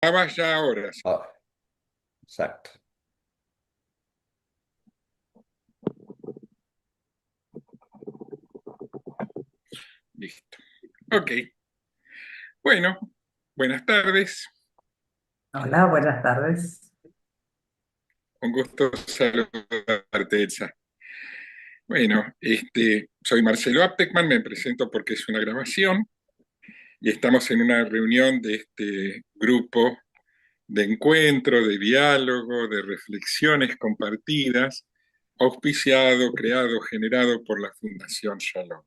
Grabas ya ahora. Sí. Ah, exacto. Listo. Ok. Bueno, buenas tardes. Hola, buenas tardes. Un gusto saludarte, Elsa. Bueno, soy Marcelo Aptekman, me presento porque es una grabación y estamos en una reunión de este grupo de encuentro, de diálogo, de reflexiones compartidas, auspiciado, creado, generado por la Fundación Shalom.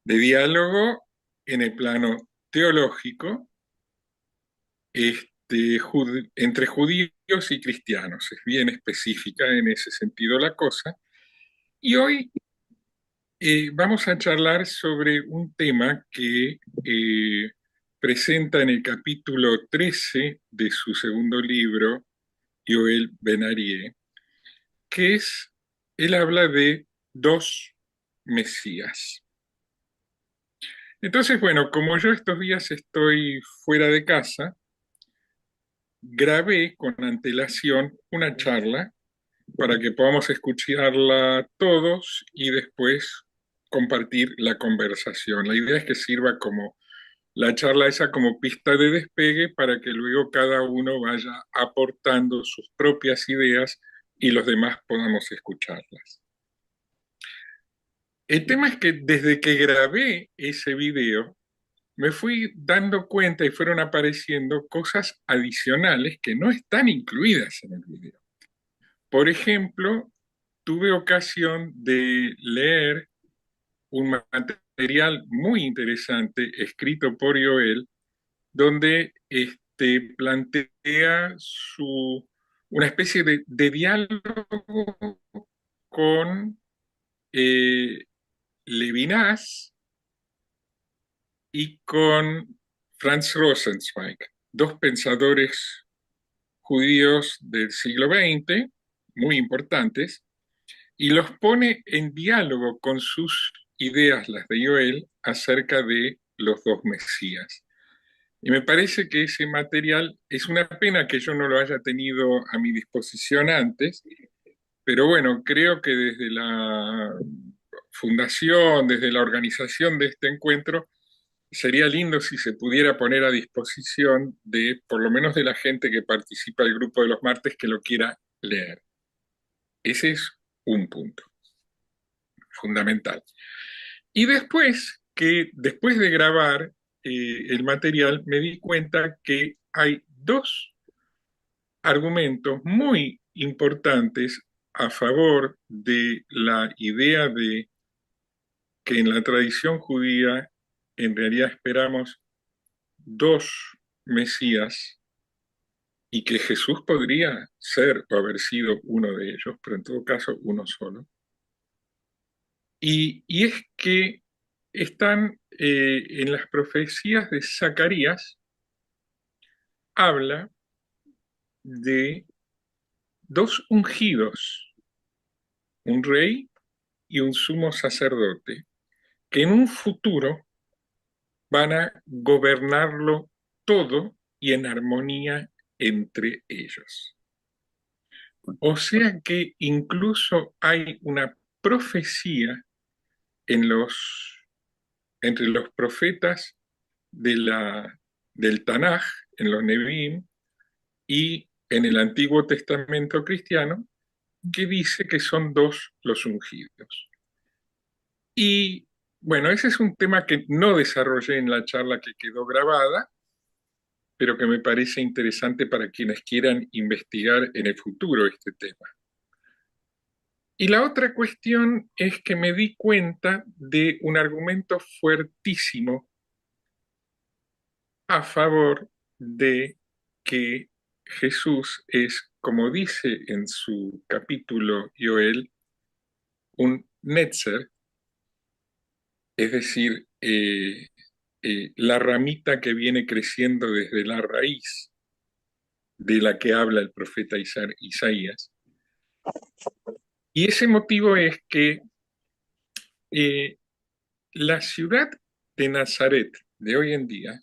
De diálogo en el plano teológico, entre judíos y cristianos. Es bien específica en ese sentido la cosa. Y hoy vamos a charlar sobre un tema que presenta en el capítulo 13 de su segundo libro, Yoel Ben Arie, que es, él habla de dos Mesías. Entonces, bueno, como yo estos días estoy fuera de casa, grabé con antelación una charla para que podamos escucharla todos y después compartir la conversación. La idea es que sirva como la charla esa como pista de despegue para que luego cada uno vaya aportando sus propias ideas y los demás podamos escucharlas. El tema es que desde que grabé ese video, me fui dando cuenta y fueron apareciendo cosas adicionales que no están incluidas en el video. Por ejemplo, tuve ocasión de leer un material muy interesante escrito por Joel, donde plantea una especie de diálogo con eh, Levinas y con Franz Rosenzweig, dos pensadores judíos del siglo XX, muy importantes, y los pone en diálogo con sus ideas, las de Joel, acerca de los dos Mesías. Y me parece que ese material es una pena que yo no lo haya tenido a mi disposición antes, pero bueno, creo que desde la fundación, desde la organización de este encuentro, sería lindo si se pudiera poner a disposición de, por lo menos de la gente que participa del grupo de los martes, que lo quiera leer. Ese es un punto fundamental. Y después de grabar el material, me di cuenta que hay dos argumentos muy importantes a favor de la idea de que en la tradición judía en realidad esperamos dos Mesías y que Jesús podría ser o haber sido uno de ellos, pero en todo caso uno solo. Y es que están en las profecías de Zacarías, habla de dos ungidos, un rey y un sumo sacerdote, que en un futuro van a gobernarlo todo y en armonía entre ellos. O sea que incluso hay una profecía en entre los profetas de del Tanaj, en los Nevi'im, y en el Antiguo Testamento cristiano, que dice que son dos los ungidos. Y bueno, ese es un tema que no desarrollé en la charla que quedó grabada, pero que me parece interesante para quienes quieran investigar en el futuro este tema. Y la otra cuestión es que me di cuenta de un argumento fuertísimo a favor de que Jesús es, como dice en su capítulo Joel, un netzer, es decir, la ramita que viene creciendo desde la raíz de la que habla el profeta Isaías. Y ese motivo es que eh, la ciudad de Nazaret de hoy en día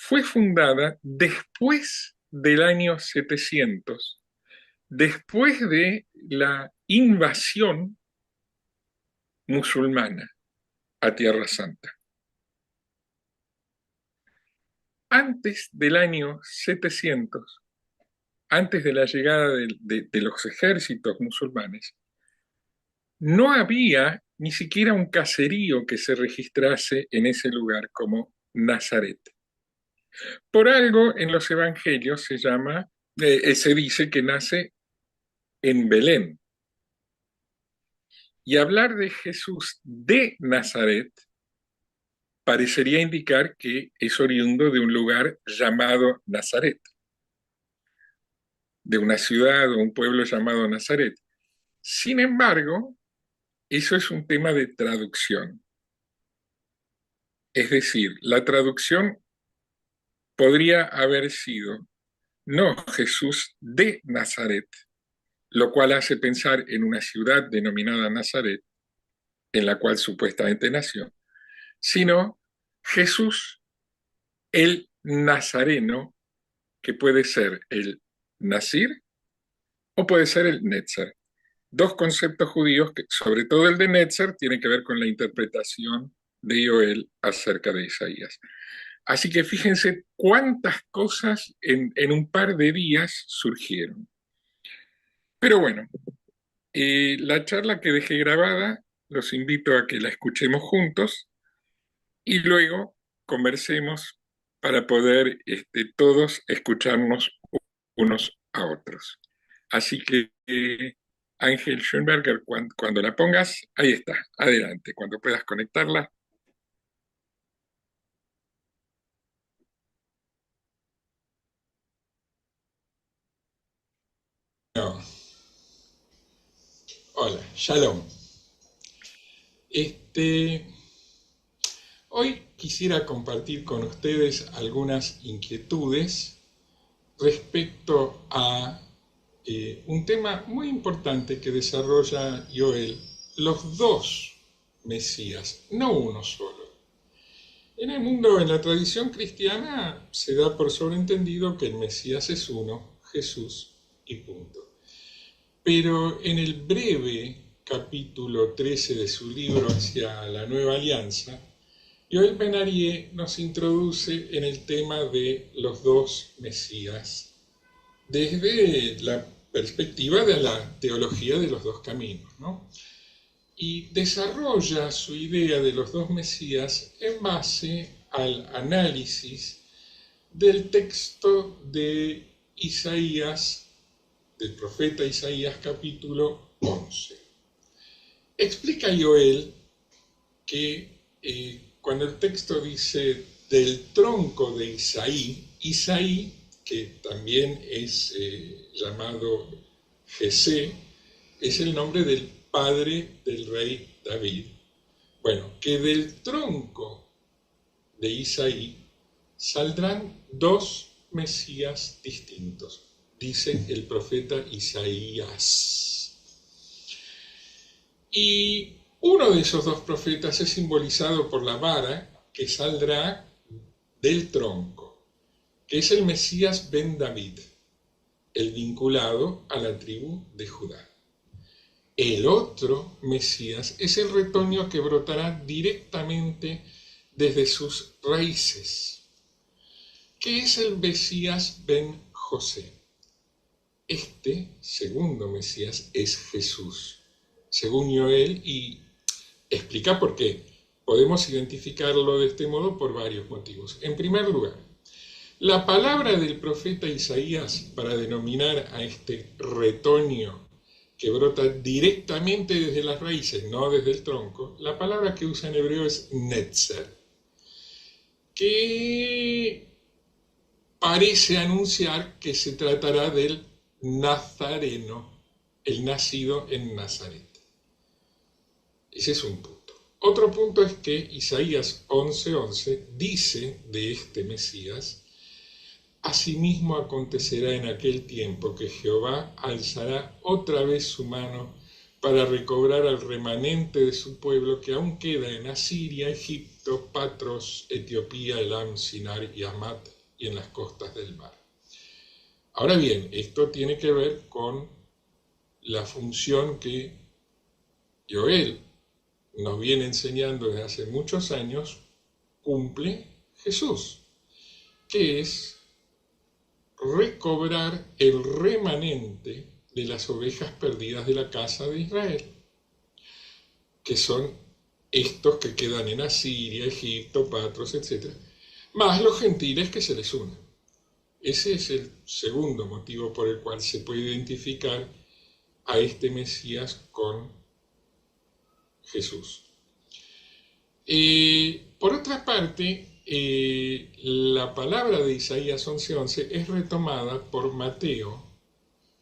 fue fundada después del año 700, después de la invasión musulmana a Tierra Santa. Antes del año 700, antes de la llegada de los ejércitos musulmanes, no había ni siquiera un caserío que se registrase en ese lugar como Nazaret. Por algo en los evangelios se dice que nace en Belén. Y hablar de Jesús de Nazaret parecería indicar que es oriundo de un lugar llamado Nazaret, de una ciudad o un pueblo llamado Nazaret. Sin embargo, eso es un tema de traducción. Es decir, la traducción podría haber sido, no Jesús de Nazaret, lo cual hace pensar en una ciudad denominada Nazaret, en la cual supuestamente nació, sino Jesús el Nazareno, que puede ser el Nazir o puede ser el Netzer. Dos conceptos judíos que, sobre todo el de Netzer, tiene que ver con la interpretación de Joel acerca de Isaías. Así que fíjense cuántas cosas en un par de días surgieron. Pero bueno, la charla que dejé grabada, los invito a que la escuchemos juntos y luego conversemos para poder todos escucharnos unos a otros. Así que, Ángel Schoenberger, cuando la pongas, ahí está, adelante, cuando puedas conectarla. No. Hola, Shalom. Hoy quisiera compartir con ustedes algunas inquietudes respecto a un tema muy importante que desarrolla Joel, los dos Mesías, no uno solo. En el mundo, en la tradición cristiana, se da por sobreentendido que el Mesías es uno, Jesús, y punto. Pero en el breve capítulo 13 de su libro Hacia la Nueva Alianza, Joel Ben-Ari nos introduce en el tema de los dos Mesías desde la perspectiva de la teología de los dos caminos, ¿no? Y desarrolla su idea de los dos Mesías en base al análisis del texto de Isaías, del profeta Isaías capítulo 11. Explica Joel que cuando el texto dice del tronco de Isaí, que también es llamado Jesé, es el nombre del padre del rey David. Bueno, que del tronco de Isaí saldrán dos Mesías distintos, dice el profeta Isaías. Y uno de esos dos profetas es simbolizado por la vara que saldrá del tronco, que es el Mesías Ben David, el vinculado a la tribu de Judá. El otro Mesías es el retoño que brotará directamente desde sus raíces, que es el Mesías Ben José. Este segundo Mesías es Jesús, según Joel, y explica por qué. Podemos identificarlo de este modo por varios motivos. En primer lugar, la palabra del profeta Isaías para denominar a este retoño que brota directamente desde las raíces, no desde el tronco, la palabra que usa en hebreo es netzer, que parece anunciar que se tratará del Nazareno, el nacido en Nazaret. Ese es un punto. Otro punto es que Isaías 11:11 dice de este Mesías: asimismo acontecerá en aquel tiempo que Jehová alzará otra vez su mano para recobrar al remanente de su pueblo que aún queda en Asiria, Egipto, Patros, Etiopía, Elam, Sinar y Hamat, y en las costas del mar. Ahora bien, esto tiene que ver con la función que Joel nos viene enseñando desde hace muchos años, cumple Jesús, que es recobrar el remanente de las ovejas perdidas de la casa de Israel, que son estos que quedan en Asiria, Egipto, Patros, etc., más los gentiles que se les unen. Ese es el segundo motivo por el cual se puede identificar a este Mesías con Jesús. Por otra parte, la palabra de Isaías 11:11 es retomada por Mateo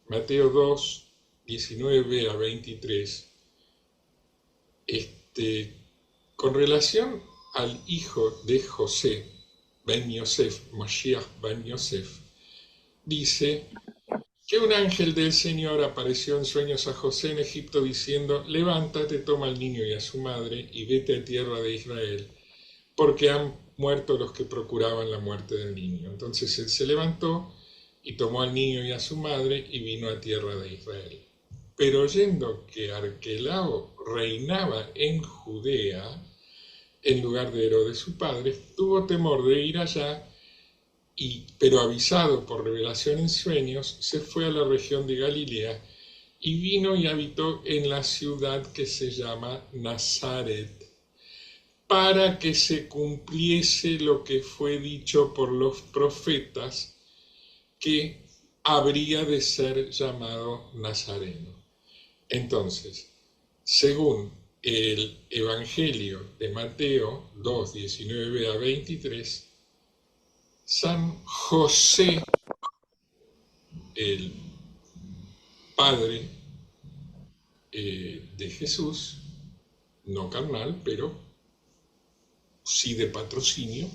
2, 19 a 23, con relación al hijo de José, Ben Yosef, Mashiach Ben Yosef, dice que un ángel del Señor apareció en sueños a José en Egipto diciendo: levántate, toma al niño y a su madre y vete a tierra de Israel, porque han muerto los que procuraban la muerte del niño. Entonces él se levantó y tomó al niño y a su madre y vino a tierra de Israel. Pero oyendo que Arquelao reinaba en Judea, en lugar de Herodes su padre, tuvo temor de ir allá, pero avisado por revelación en sueños, se fue a la región de Galilea y vino y habitó en la ciudad que se llama Nazaret, para que se cumpliese lo que fue dicho por los profetas, que habría de ser llamado Nazareno. Entonces, según el Evangelio de Mateo 2, 19 a 23, San José, el padre de Jesús, no carnal, pero sí de patrocinio,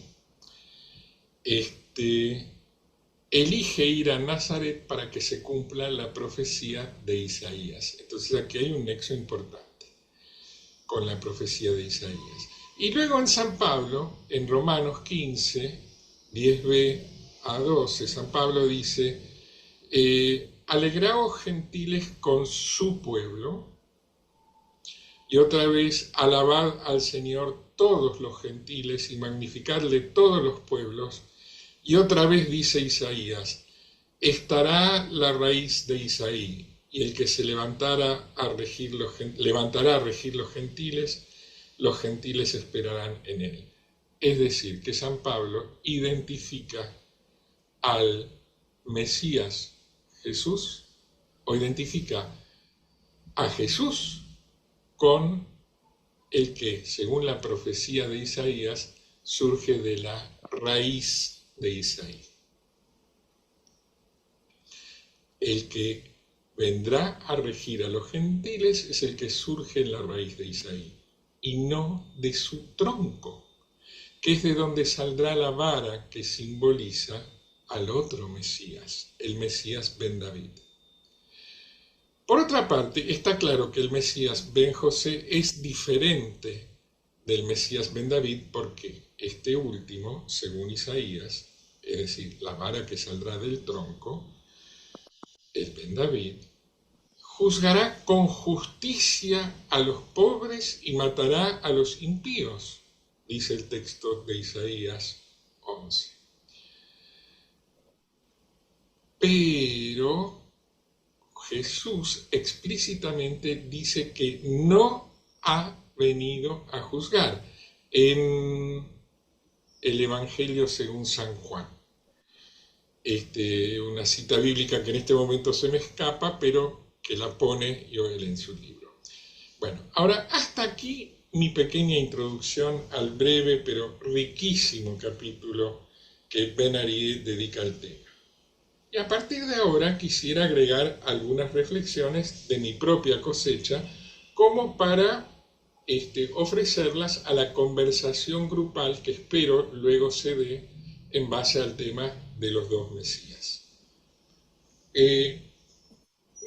elige ir a Nazaret para que se cumpla la profecía de Isaías. Entonces aquí hay un nexo importante con la profecía de Isaías. Y luego en San Pablo, en Romanos 15, 10b a 12, San Pablo dice: alegraos gentiles con su pueblo, y otra vez alabad al Señor todos los gentiles y magnificadle todos los pueblos. Y otra vez dice Isaías: estará la raíz de Isaí, y el que se levantará a regir los gentiles esperarán en él. Es decir, que San Pablo identifica al Mesías Jesús, o identifica a Jesús con el que, según la profecía de Isaías, surge de la raíz de Isaí. El que vendrá a regir a los gentiles es el que surge en la raíz de Isaí, y no de su tronco, que es de donde saldrá la vara que simboliza al otro Mesías, el Mesías Ben David. Por otra parte, está claro que el Mesías Ben José es diferente del Mesías Ben David, porque este último, según Isaías, es decir, la vara que saldrá del tronco, el Ben David, juzgará con justicia a los pobres y matará a los impíos, dice el texto de Isaías 11. Pero Jesús explícitamente dice que no ha venido a juzgar en el Evangelio según San Juan. Una cita bíblica que en este momento se me escapa, pero que la pone Joel en su libro. Bueno, ahora hasta aquí mi pequeña introducción al breve pero riquísimo capítulo que Ben Ari dedica al tema. Y a partir de ahora quisiera agregar algunas reflexiones de mi propia cosecha como para ofrecerlas a la conversación grupal que espero luego se dé en base al tema de los dos Mesías.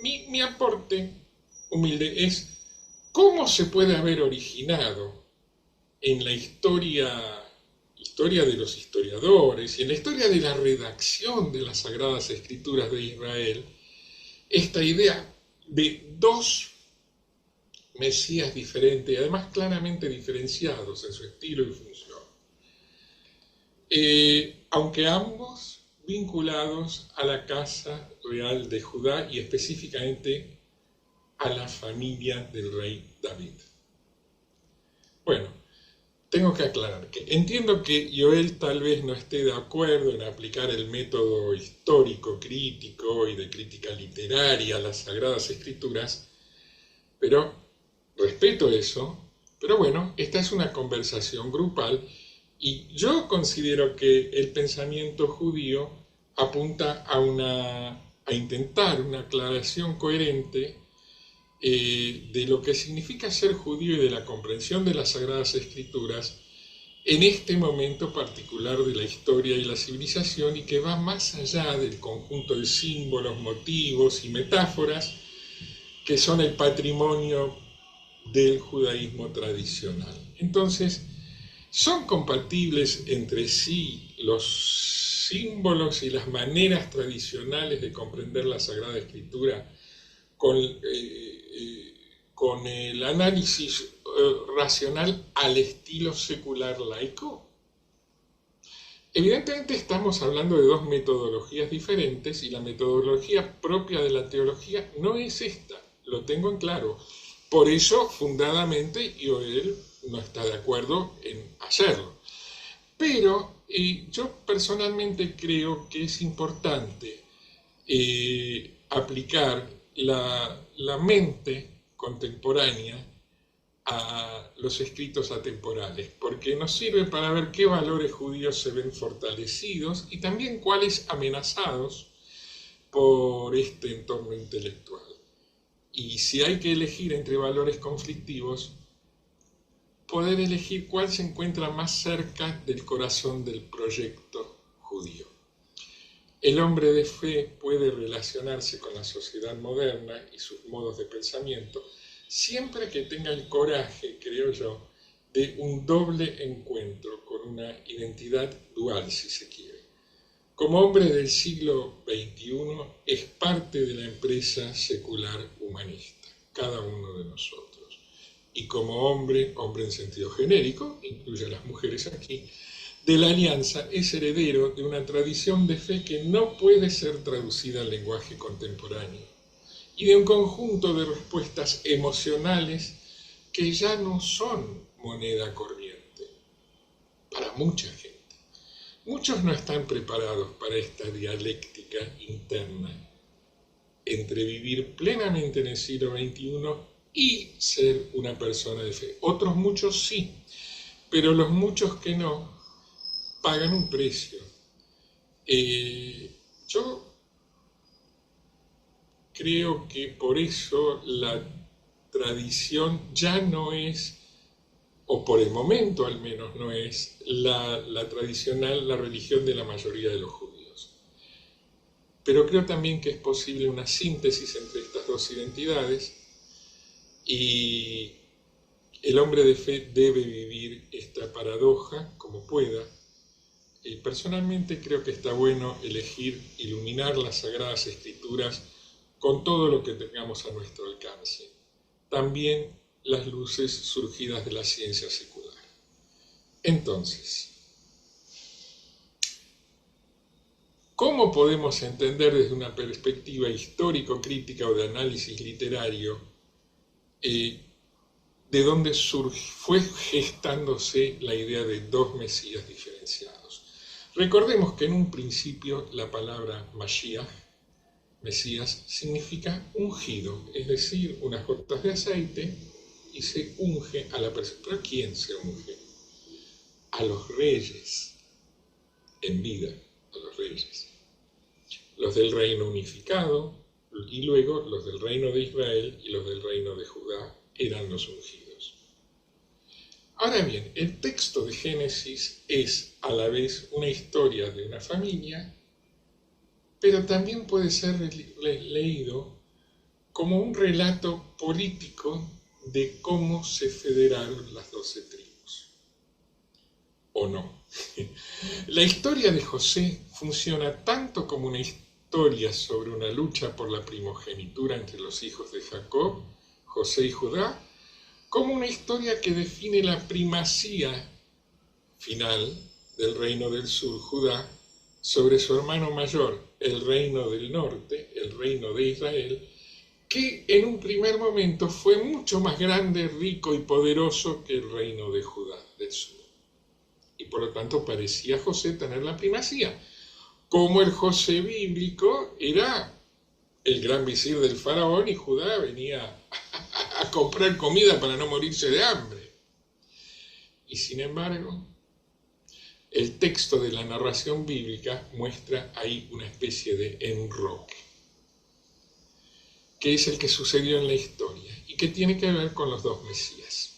Mi aporte humilde es cómo se puede haber originado en la historia historia de los historiadores y en la historia de la redacción de las Sagradas Escrituras de Israel, esta idea de dos Mesías diferentes, además claramente diferenciados en su estilo y función, aunque ambos vinculados a la casa real de Judá y específicamente a la familia del rey David. Bueno, tengo que aclarar que entiendo que Joel tal vez no esté de acuerdo en aplicar el método histórico, crítico y de crítica literaria a las Sagradas Escrituras, pero respeto eso, pero bueno, esta es una conversación grupal y yo considero que el pensamiento judío apunta a intentar una aclaración coherente de lo que significa ser judío y de la comprensión de las Sagradas Escrituras en este momento particular de la historia y la civilización y que va más allá del conjunto de símbolos, motivos y metáforas que son el patrimonio del judaísmo tradicional. Entonces, ¿son compatibles entre sí los símbolos y las maneras tradicionales de comprender la Sagrada Escritura con el análisis racional al estilo secular laico? Evidentemente estamos hablando de dos metodologías diferentes y la metodología propia de la teología no es esta, lo tengo en claro. Por eso, fundadamente, Joel no está de acuerdo en hacerlo. Pero yo personalmente creo que es importante aplicar la mente contemporánea a los escritos atemporales, porque nos sirve para ver qué valores judíos se ven fortalecidos y también cuáles amenazados por este entorno intelectual. Y si hay que elegir entre valores conflictivos, poder elegir cuál se encuentra más cerca del corazón del proyecto judío. El hombre de fe puede relacionarse con la sociedad moderna y sus modos de pensamiento siempre que tenga el coraje, creo yo, de un doble encuentro con una identidad dual, si se quiere. Como hombre del siglo XXI, es parte de la empresa secular humanista, cada uno de nosotros. Y como hombre en sentido genérico, incluye a las mujeres aquí, de la Alianza es heredero de una tradición de fe que no puede ser traducida al lenguaje contemporáneo y de un conjunto de respuestas emocionales que ya no son moneda corriente para mucha gente. Muchos no están preparados para esta dialéctica interna entre vivir plenamente en el siglo XXI y ser una persona de fe. Otros muchos sí, pero los muchos que no pagan un precio. Yo creo que por eso la tradición ya no es, o por el momento al menos no es, la tradicional, la religión de la mayoría de los judíos. Pero creo también que es posible una síntesis entre estas dos identidades y el hombre de fe debe vivir esta paradoja como pueda. Y personalmente creo que está bueno elegir iluminar las Sagradas Escrituras con todo lo que tengamos a nuestro alcance. También las luces surgidas de la ciencia secular. Entonces, ¿cómo podemos entender desde una perspectiva histórico-crítica o de análisis literario de dónde fue gestándose la idea de dos Mesías diferenciados? Recordemos que en un principio la palabra Mashiach, Mesías, significa ungido, es decir, unas gotas de aceite y se unge a la persona. ¿Pero a quién se unge? A los reyes, en vida, a los reyes. Los del reino unificado y luego los del reino de Israel y los del reino de Judá eran los ungidos. Ahora bien, el texto de Génesis es a la vez una historia de una familia, pero también puede ser leído como un relato político de cómo se federaron las 12 tribus. o no. La historia de José funciona tanto como una historia sobre una lucha por la primogenitura entre los hijos de Jacob, José y Judá, como una historia que define la primacía final del reino del sur, Judá, sobre su hermano mayor, el reino del norte, el reino de Israel, que en un primer momento fue mucho más grande, rico y poderoso que el reino de Judá del sur. Y por lo tanto parecía José tener la primacía. Como el José bíblico era el gran visir del faraón y Judá venía a comprar comida para no morirse de hambre. Y sin embargo, el texto de la narración bíblica muestra ahí una especie de enroque, que es el que sucedió en la historia y que tiene que ver con los dos Mesías.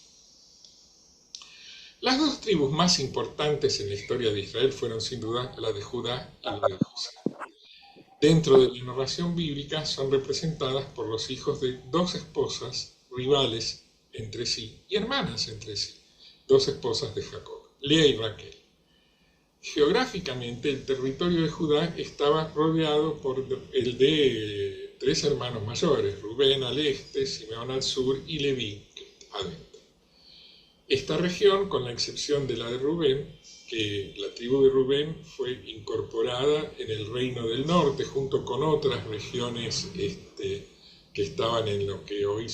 Las dos tribus más importantes en la historia de Israel fueron sin duda la de Judá y la de José. Dentro de la narración bíblica son representadas por los hijos de dos esposas rivales entre sí y hermanas entre sí, dos esposas de Jacob, Lea y Raquel. Geográficamente el territorio de Judá estaba rodeado por el de tres hermanos mayores, Rubén al este, Simeón al sur y Leví adentro. Esta región, con la excepción de la de Rubén, que la tribu de Rubén fue incorporada en el reino del norte junto con otras regiones que estaban en lo que hoy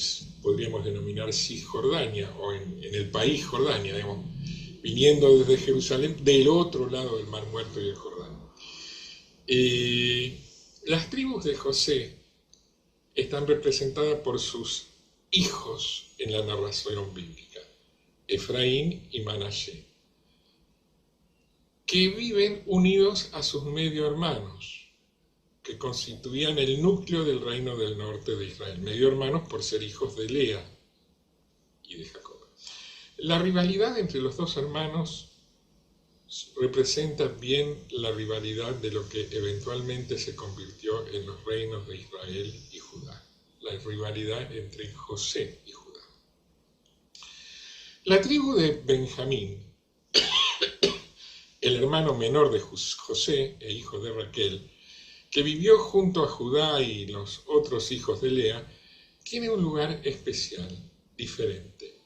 podríamos denominar Cisjordania o en el país Jordania, digamos, viniendo desde Jerusalén del otro lado del Mar Muerto y el Jordán. Las tribus de José están representadas por sus hijos en la narración bíblica, Efraín y Manasés, que viven unidos a sus medio hermanos, que constituían el núcleo del reino del norte de Israel, medio hermanos por ser hijos de Lea y de Jacob. La rivalidad entre los dos hermanos representa bien la rivalidad de lo que eventualmente se convirtió en los reinos de Israel y Judá, la rivalidad entre José y Judá. La tribu de Benjamín, el hermano menor de José e hijo de Raquel, que vivió junto a Judá y los otros hijos de Lea, tiene un lugar especial, diferente.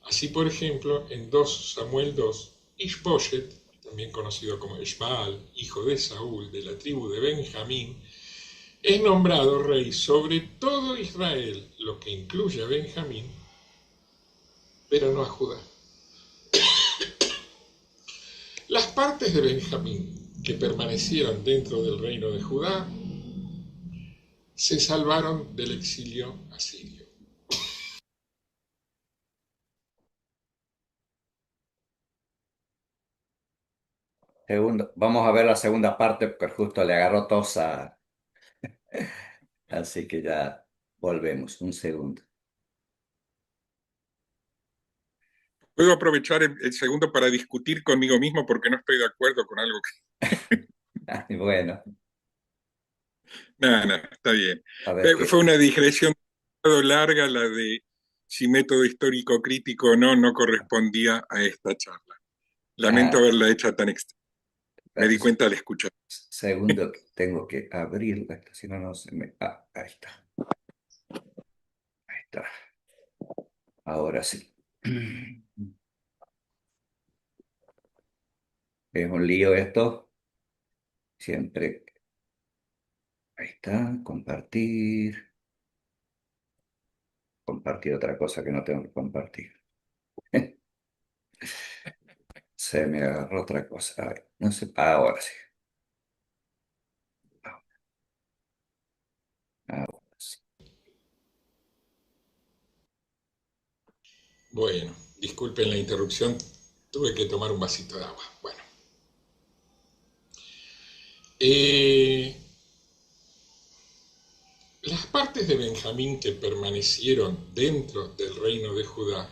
Así, por ejemplo, en 2 Samuel 2, Ishboshet, también conocido como Ishbaal, hijo de Saúl, de la tribu de Benjamín, es nombrado rey sobre todo Israel, lo que incluye a Benjamín, pero no a Judá. Las partes de Benjamín que permanecieron dentro del reino de Judá se salvaron del exilio asirio. Vamos a ver la segunda parte porque justo le agarró tos a... Así que ya volvemos. Un segundo. Puedo aprovechar el segundo para discutir conmigo mismo porque no estoy de acuerdo con algo que... Bueno, No, está bien. a ver qué. Fue una digresión larga la de si método histórico crítico o no, no correspondía a esta charla. Lamento Ah, haberla hecha tan extensa. Me di cuenta al escuchar. segundo, tengo que abrirla, si no, no se me... Ah, ahí está. Ahí está. Ahora sí. Es un lío esto. Siempre. Ahí está. Compartir. Compartir otra cosa que no tengo que compartir. Se me agarró otra cosa. A ver, no sé. Ahora sí. Ahora sí. Bueno, disculpen la interrupción, tuve que tomar un vasito de agua. Bueno. Las partes de Benjamín que permanecieron dentro del reino de Judá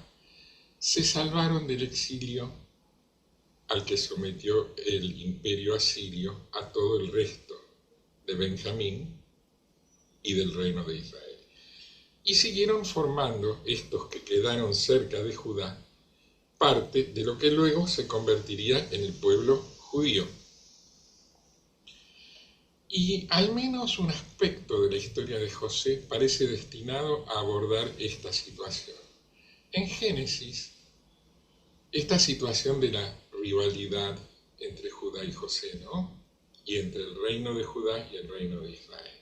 se salvaron del exilio al que sometió el imperio asirio a todo el resto de Benjamín y del reino de Israel. Y siguieron formando, estos que quedaron cerca de Judá, parte de lo que luego se convertiría en el pueblo judío. Y al menos un aspecto de la historia de José parece destinado a abordar esta situación. En Génesis, esta situación de la rivalidad entre Judá y José, ¿no? Y entre el reino de Judá y el reino de Israel.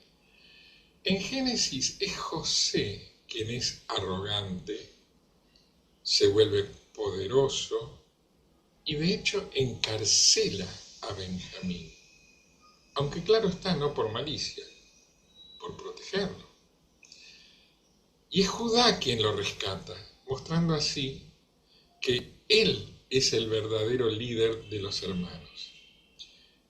En Génesis es José quien es arrogante, se vuelve poderoso y de hecho encarcela a Benjamín. Aunque claro está, no por malicia, por protegerlo. Y es Judá quien lo rescata, mostrando así que él es el verdadero líder de los hermanos.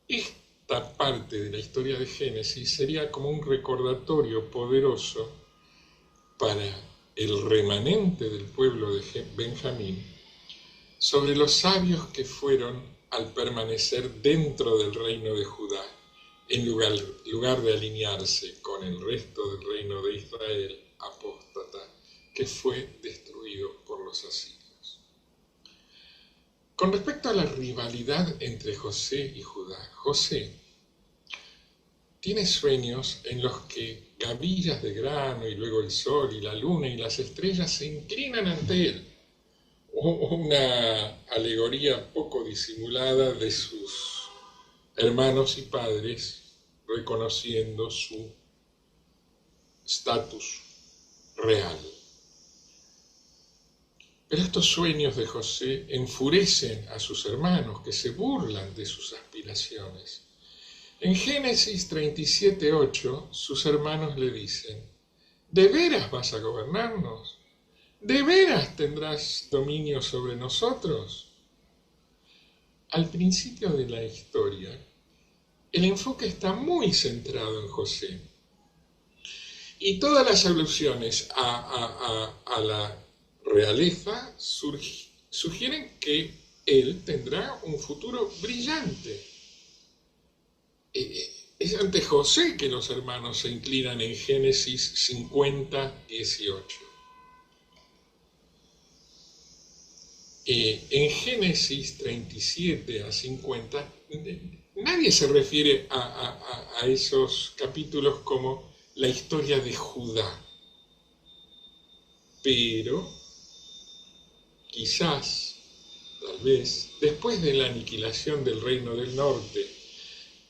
Esta parte de la historia de Génesis sería como un recordatorio poderoso para el remanente del pueblo de Benjamín sobre los sabios que fueron al permanecer dentro del reino de Judá, en lugar de alinearse con el resto del reino de Israel apóstata, que fue destruido por los asirios. Con respecto a la rivalidad entre José y Judá, José tiene sueños en los que gavillas de grano y luego el sol y la luna y las estrellas se inclinan ante él. Una alegoría poco disimulada de sus hermanos y padres reconociendo su estatus real. Pero estos sueños de José enfurecen a sus hermanos que se burlan de sus aspiraciones. En Génesis 37:8, sus hermanos le dicen: ¿de veras vas a gobernarnos? ¿De veras tendrás dominio sobre nosotros? Al principio de la historia, el enfoque está muy centrado en José. Y todas las alusiones a la realeza sugieren que él tendrá un futuro brillante. Es ante José que los hermanos se inclinan en Génesis 50:18. En Génesis 37:50, nadie se refiere a esos capítulos como la historia de Judá. Pero quizás, tal vez, después de la aniquilación del reino del norte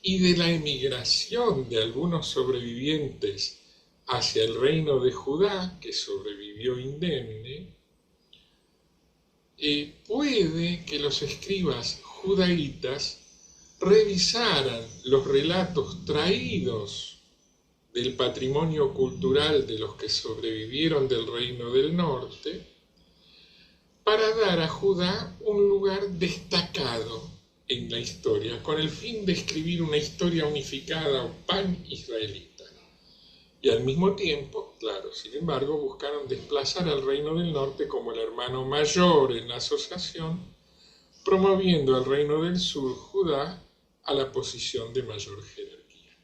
y de la emigración de algunos sobrevivientes hacia el reino de Judá, que sobrevivió indemne, puede que los escribas judaítas revisaran los relatos traídos del patrimonio cultural de los que sobrevivieron del reino del norte para dar a Judá un lugar destacado en la historia, con el fin de escribir una historia unificada o pan-israelita. Y al mismo tiempo, claro, sin embargo, buscaron desplazar al reino del norte como el hermano mayor en la asociación, promoviendo al reino del sur, Judá, a la posición de mayor jerarquía.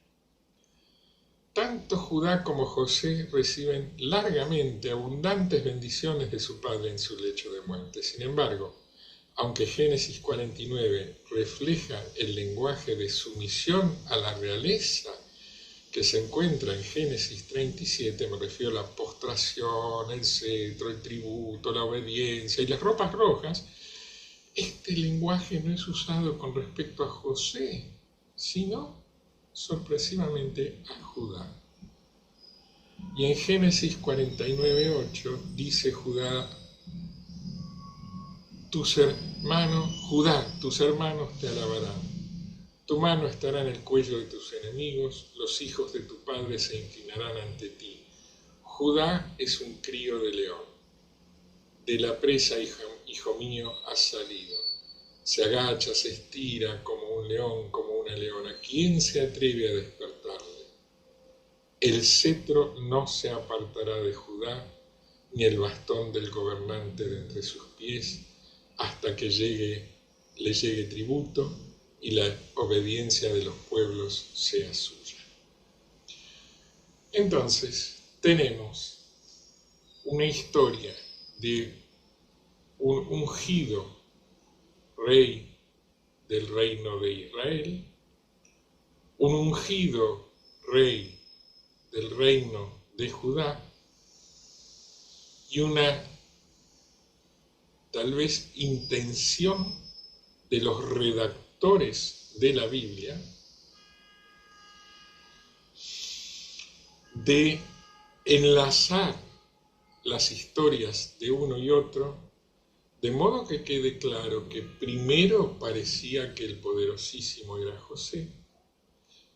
Tanto Judá como José reciben largamente abundantes bendiciones de su padre en su lecho de muerte. Sin embargo, aunque Génesis 49 refleja el lenguaje de sumisión a la realeza que se encuentra en Génesis 37, me refiero a la postración, el cetro, el tributo, la obediencia y las ropas rojas, este lenguaje no es usado con respecto a José, sino sorpresivamente a Judá. Y en Génesis 49:8 dice Judá: Judá, tus hermanos te alabarán. Tu mano estará en el cuello de tus enemigos, los hijos de tu padre se inclinarán ante ti. Judá es un crío de león. De la presa, hijo mío, has salido. Se agacha, se estira como un león, como una leona. ¿Quién se atreve a despertarle? El cetro no se apartará de Judá, ni el bastón del gobernante de entre sus pies, hasta que le llegue tributo y la obediencia de los pueblos sea suya. Entonces, tenemos una historia de un ungido rey del reino de Israel, un ungido rey del reino de Judá y una tal vez intención de los redactores de la Biblia de enlazar las historias de uno y otro, de modo que quede claro que primero parecía que el poderosísimo era José,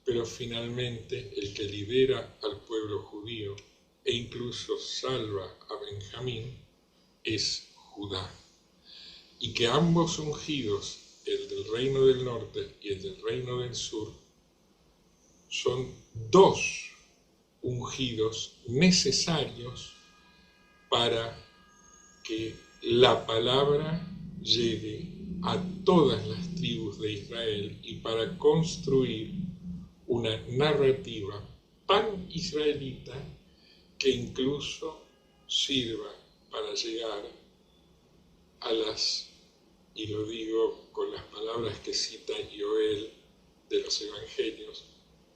pero finalmente el que lidera al pueblo judío e incluso salva a Benjamín es Judá. Y que ambos ungidos, el del reino del norte y el del reino del sur, son dos ungidos necesarios para que la palabra llegue a todas las tribus de Israel y para construir una narrativa pan-israelita que incluso sirva para llegar a las, y lo digo con las palabras que cita Joel de los Evangelios,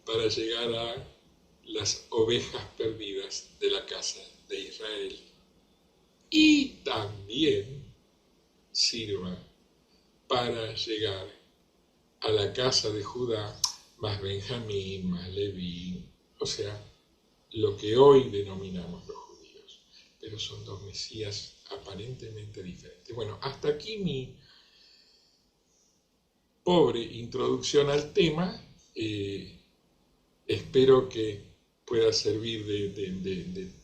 para llegar a las ovejas perdidas de la casa de Israel. Y también sirva para llegar a la casa de Judá, más Benjamín, más Leví, o sea, lo que hoy denominamos los judíos. Pero son dos Mesías aparentemente diferentes. Bueno, hasta aquí mi pobre introducción al tema. Espero que pueda servir de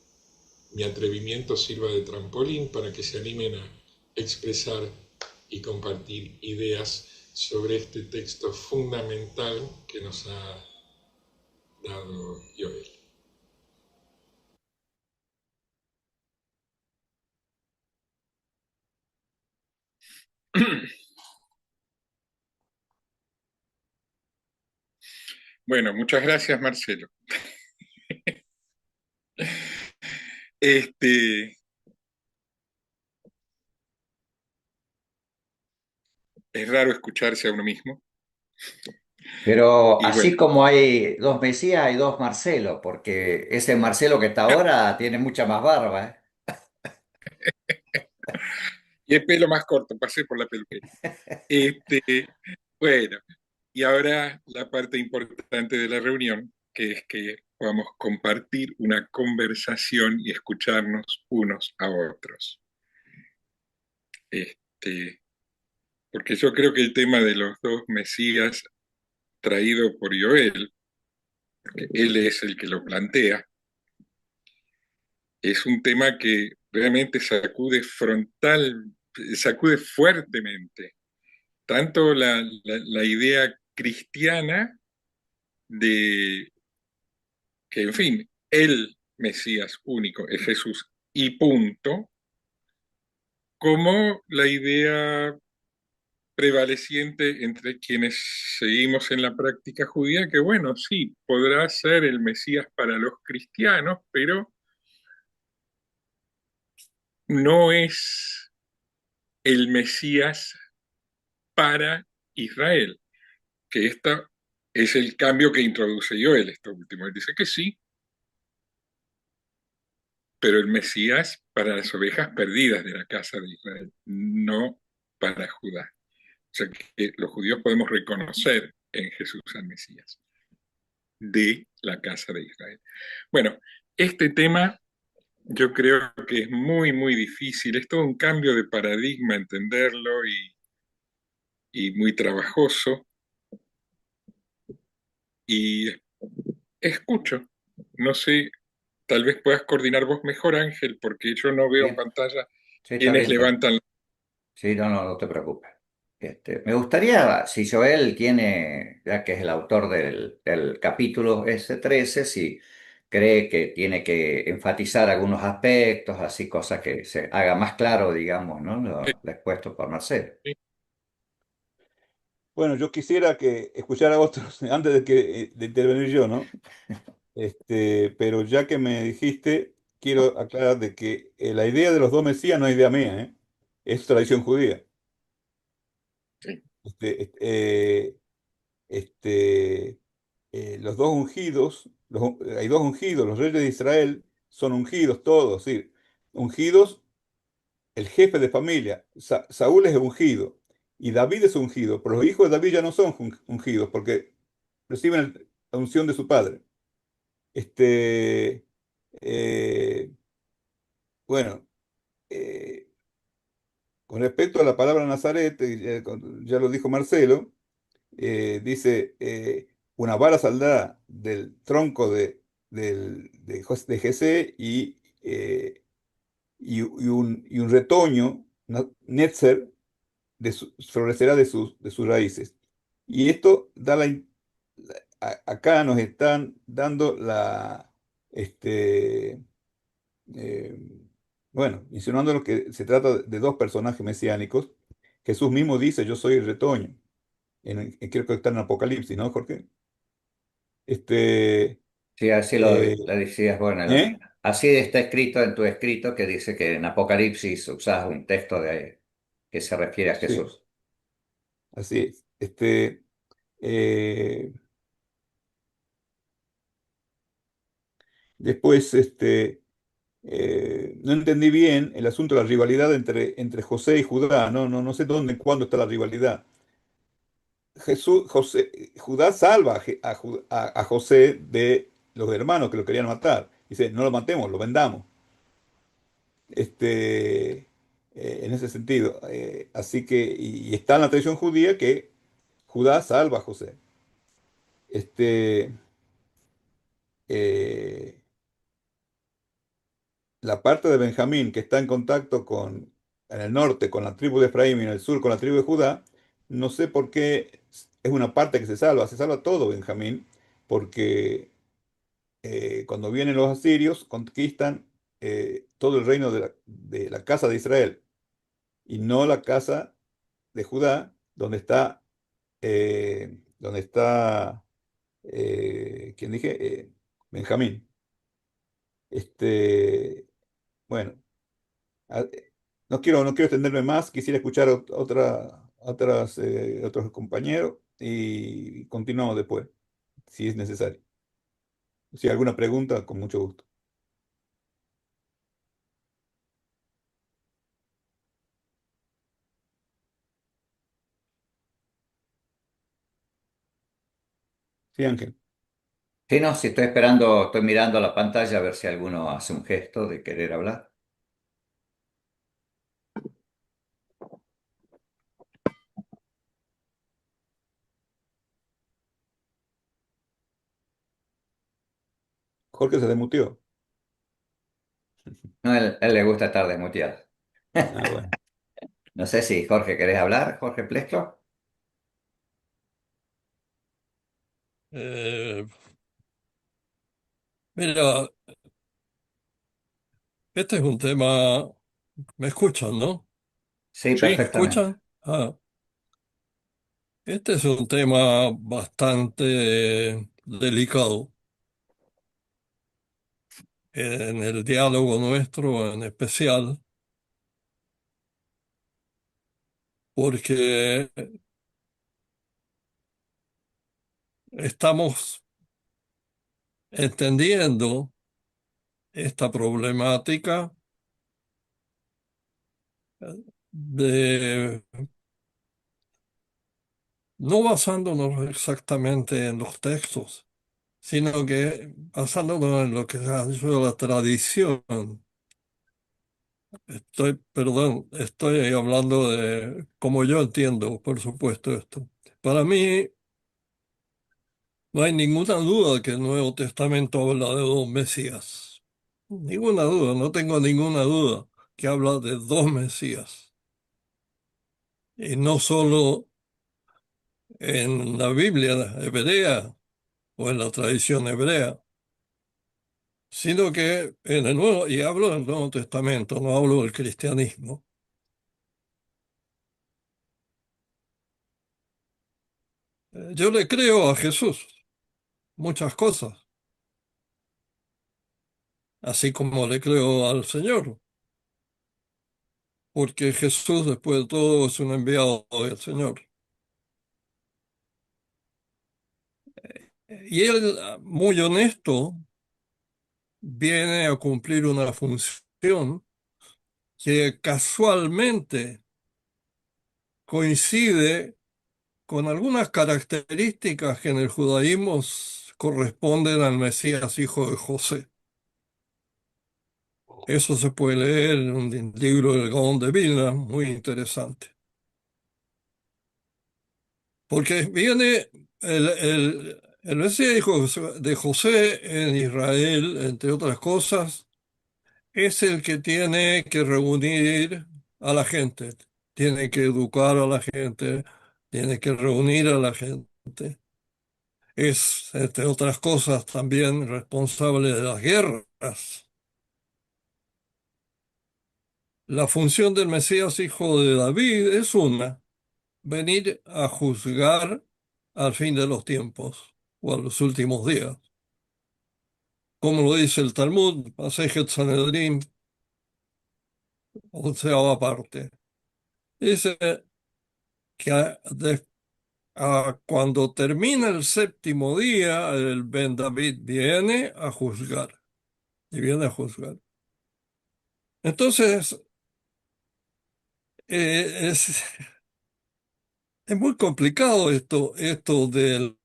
mi atrevimiento sirva de trampolín para que se animen a expresar y compartir ideas sobre este texto fundamental que nos ha dado Joel. Bueno, muchas gracias, Marcelo. Este, es raro escucharse a uno mismo. Pero Y así bueno, como hay dos Mesías, hay dos Marcelo, porque ese Marcelo que está ahora tiene mucha más barba, ¿eh? y el pelo más corto, pasé por la peluquería. Este, bueno, y ahora la parte importante de la reunión, que es que podamos compartir una conversación y escucharnos unos a otros. Este, porque yo creo que el tema de los dos Mesías traído por Joel, porque él es el que lo plantea, es un tema que realmente sacude fuertemente, tanto la idea cristiana de que, en fin, el Mesías único es Jesús y punto, como la idea prevaleciente entre quienes seguimos en la práctica judía, que bueno, sí, podrá ser el Mesías para los cristianos, pero no es el Mesías para Israel, que esta es el cambio que introduce Joel, esto último. Él dice que sí, pero el Mesías para las ovejas perdidas de la casa de Israel, no para Judá. O sea que los judíos podemos reconocer en Jesús al Mesías de la casa de Israel. Bueno, este tema yo creo que es muy, muy difícil, es todo un cambio de paradigma entenderlo y muy trabajoso. Y escucho, no sé, tal vez puedas coordinar vos mejor, Ángel, porque yo no veo en Bien, pantalla sí, está quienes bien. levantan. Sí, no, no, no te preocupes. Me gustaría, si Joel tiene, ya que es el autor del capítulo S13, si cree que tiene que enfatizar algunos aspectos, así cosas que se haga más claro, digamos, ¿no? Lo expuesto por Marcelo. Bueno, yo quisiera que escuchara a otros antes de intervenir yo, ¿no? Pero ya que me dijiste, quiero aclarar de que la idea de los dos Mesías no es idea mía, ¿eh? es tradición judía. Sí. Este, este, los dos ungidos, hay dos ungidos, los reyes de Israel son ungidos todos, sí, ungidos, el jefe de familia, Saúl es ungido y David es ungido, pero los hijos de David ya no son ungidos porque reciben la unción de su padre. Este, eh, bueno, eh, con respecto a la palabra Nazaret, ya lo dijo Marcelo, dice, una vara saldrá del tronco de Jesé y un retoño, Netzer, florecerá de sus raíces. Y esto acá nos están dando este, eh, bueno, insinuando que se trata de dos personajes mesiánicos. Jesús mismo dice, yo soy el retoño. Creo que está en Apocalipsis, ¿no, Jorge? Este, Sí, así eh, lo decías, bueno, ¿eh? así está escrito en tu escrito que dice que en Apocalipsis usas un texto que se refiere a Sí, Jesús. así es. Eh, después, no entendí bien el asunto de la rivalidad entre José y Judá. No sé dónde, cuándo está la rivalidad. Judá salva a José de los hermanos que lo querían matar. Dice, no lo matemos, lo vendamos. En ese sentido. Así que, y está en la tradición judía que Judá salva a José. Este, eh, la parte de Benjamín que está en contacto en el norte con la tribu de Efraín y en el sur con la tribu de Judá, no sé por qué es una parte que se salva todo Benjamín, porque cuando vienen los asirios conquistan todo el reino de la casa de Israel y no la casa de Judá, donde está, ¿quién dije? Benjamín. Este, bueno, a- no quiero extenderme más, quisiera escuchar otros compañeros y continuamos después, si es necesario. Si hay alguna pregunta, con mucho gusto. Sí, Ángel. Sí, no, si estoy esperando, estoy mirando la pantalla a ver si alguno hace un gesto de querer hablar. Jorge se desmutió. No, él le gusta estar desmuteado. Ah, bueno. No sé si Jorge querés hablar, Jorge Plesco. Eh, Mira, este es un tema, ¿me escuchan, no? Sí, Sí, ¿Me perfectamente. escuchan? Este es un tema bastante delicado en el diálogo nuestro en especial, porque estamos entendiendo esta problemática de no basándonos exactamente en los textos, sino que basándonos en lo que ha sido la tradición. Perdón, estoy hablando de cómo yo entiendo, por supuesto, esto. Para mí, no hay ninguna duda que el Nuevo Testamento habla de dos Mesías. Ninguna duda, no tengo ninguna duda que habla de dos Mesías. Y no solo en la Biblia hebrea o en la tradición hebrea, sino que en el Nuevo, y hablo del Nuevo Testamento, no hablo del cristianismo. Yo le creo a Jesús muchas cosas, así como le creo al Señor. porque Jesús, después de todo, es un enviado del Señor. Y él, muy honesto, viene a cumplir una función que casualmente coincide con algunas características que en el judaísmo corresponden al Mesías, hijo de José. Eso se puede leer en un libro del Gaón de Vilna, muy interesante. Porque viene el Mesías, hijo de José en Israel, entre otras cosas, es el que tiene que reunir a la gente, tiene que educar a la gente, tiene que reunir a la gente. Es, entre otras cosas, también responsable de las guerras. La función del Mesías, hijo de David, es una, venir a juzgar al fin de los tiempos o a los últimos días. Como lo dice el Talmud, Masejet Sanedrín, onceava parte. Dice que cuando termina el séptimo día, el Ben David viene a juzgar, y viene a juzgar. Entonces, es, es muy complicado esto del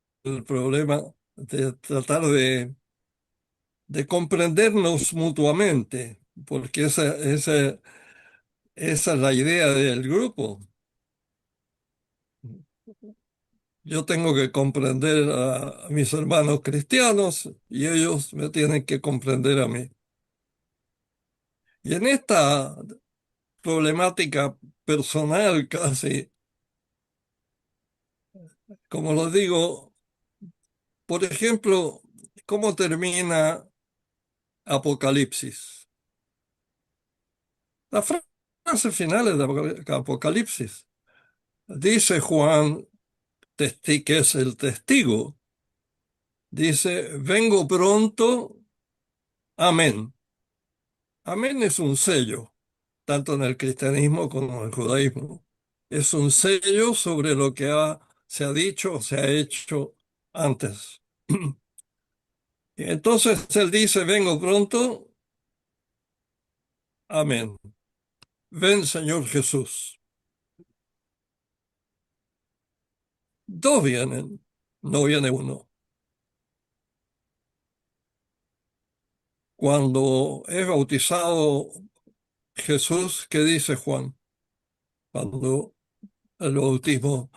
problema de tratar de comprendernos mutuamente, porque esa es la idea del grupo. Yo tengo que comprender a mis hermanos cristianos y ellos me tienen que comprender a mí. Y en esta problemática personal casi, como lo digo, por ejemplo, ¿cómo termina Apocalipsis? La frase final es de Apocalipsis. Dice Juan, que es el testigo, dice, vengo pronto, amén. Amén es un sello, tanto en el cristianismo como en el judaísmo. Es un sello sobre lo que se ha dicho o se ha hecho antes. Y entonces él dice, vengo pronto, amén. Ven, Señor Jesús. Dos vienen, no viene uno. Cuando es bautizado Jesús, ¿qué dice Juan? Cuando el bautismo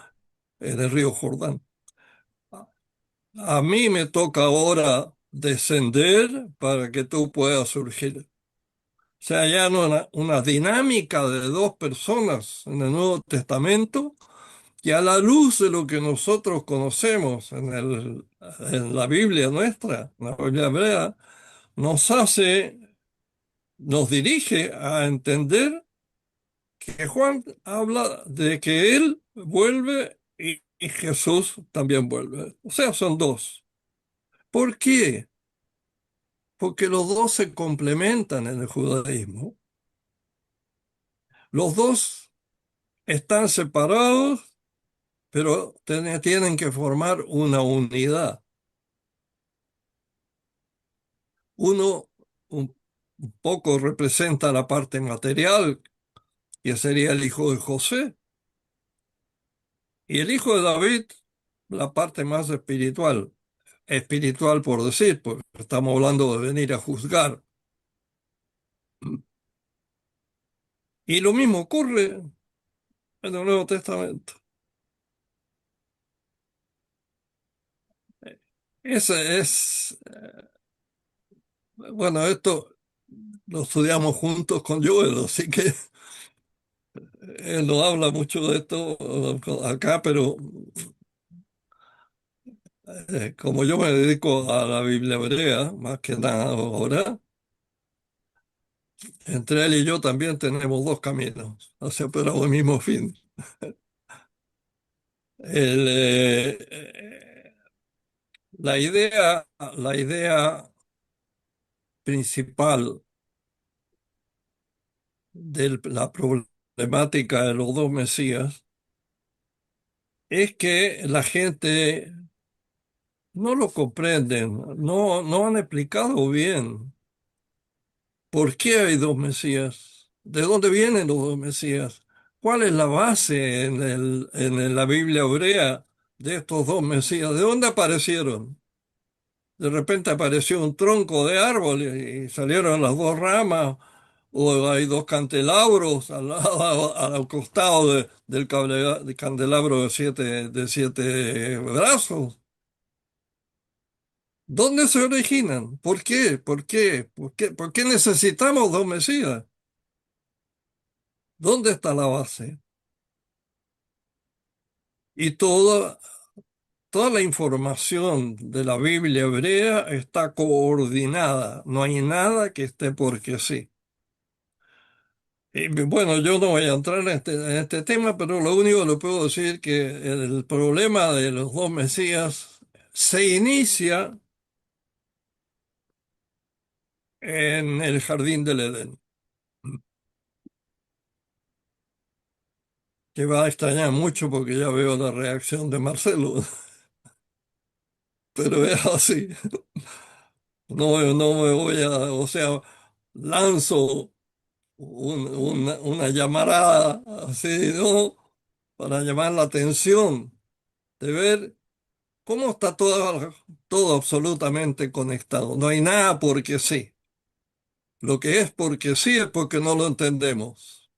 en el río Jordán. A mí me toca ahora descender para que tú puedas surgir. O sea, ya no una dinámica de dos personas en el Nuevo Testamento que a la luz de lo que nosotros conocemos en la Biblia nuestra, en la Biblia hebrea, nos hace, nos dirige a entender que Juan habla de que él vuelve y Jesús también vuelve. O sea, son dos. ¿Por qué? Porque los dos se complementan en el judaísmo. Los dos están separados, pero tienen que formar una unidad. Uno un, un poco representa la parte material, que sería el hijo de José, y el hijo de David, la parte más espiritual. Espiritual por decir, porque estamos hablando de venir a juzgar. Y lo mismo ocurre en el Nuevo Testamento. Ese es, bueno, esto lo estudiamos juntos con Joel, así que él no habla mucho de esto acá, pero como yo me dedico a la Biblia hebrea, más que nada ahora, entre él y yo también tenemos dos caminos hacia pero el mismo fin. El, la idea principal de la temática de los dos Mesías es que la gente no lo comprenden, no han explicado bien por qué hay dos Mesías, de dónde vienen los dos Mesías, cuál es la base en la Biblia hebrea de estos dos Mesías, de dónde aparecieron. De repente apareció un tronco de árbol y salieron las dos ramas, o hay dos candelabros al costado del candelabro de siete brazos. ¿Dónde se originan? ¿Por qué? ¿Por qué? ¿Por qué necesitamos dos Mesías? ¿Dónde está la base? Y toda la información de la Biblia hebrea está coordinada. No hay nada que esté porque sí. Y bueno, yo no voy a entrar en este tema, pero lo único que le puedo decir que el problema de los dos Mesías se inicia en el jardín del Edén, que va a extrañar mucho porque ya veo la reacción de Marcelo, pero es así. No me voy o sea, lanzo una llamarada así, ¿no? Para llamar la atención de ver cómo está todo absolutamente conectado. No hay nada porque sí. Lo que es porque sí es porque no lo entendemos.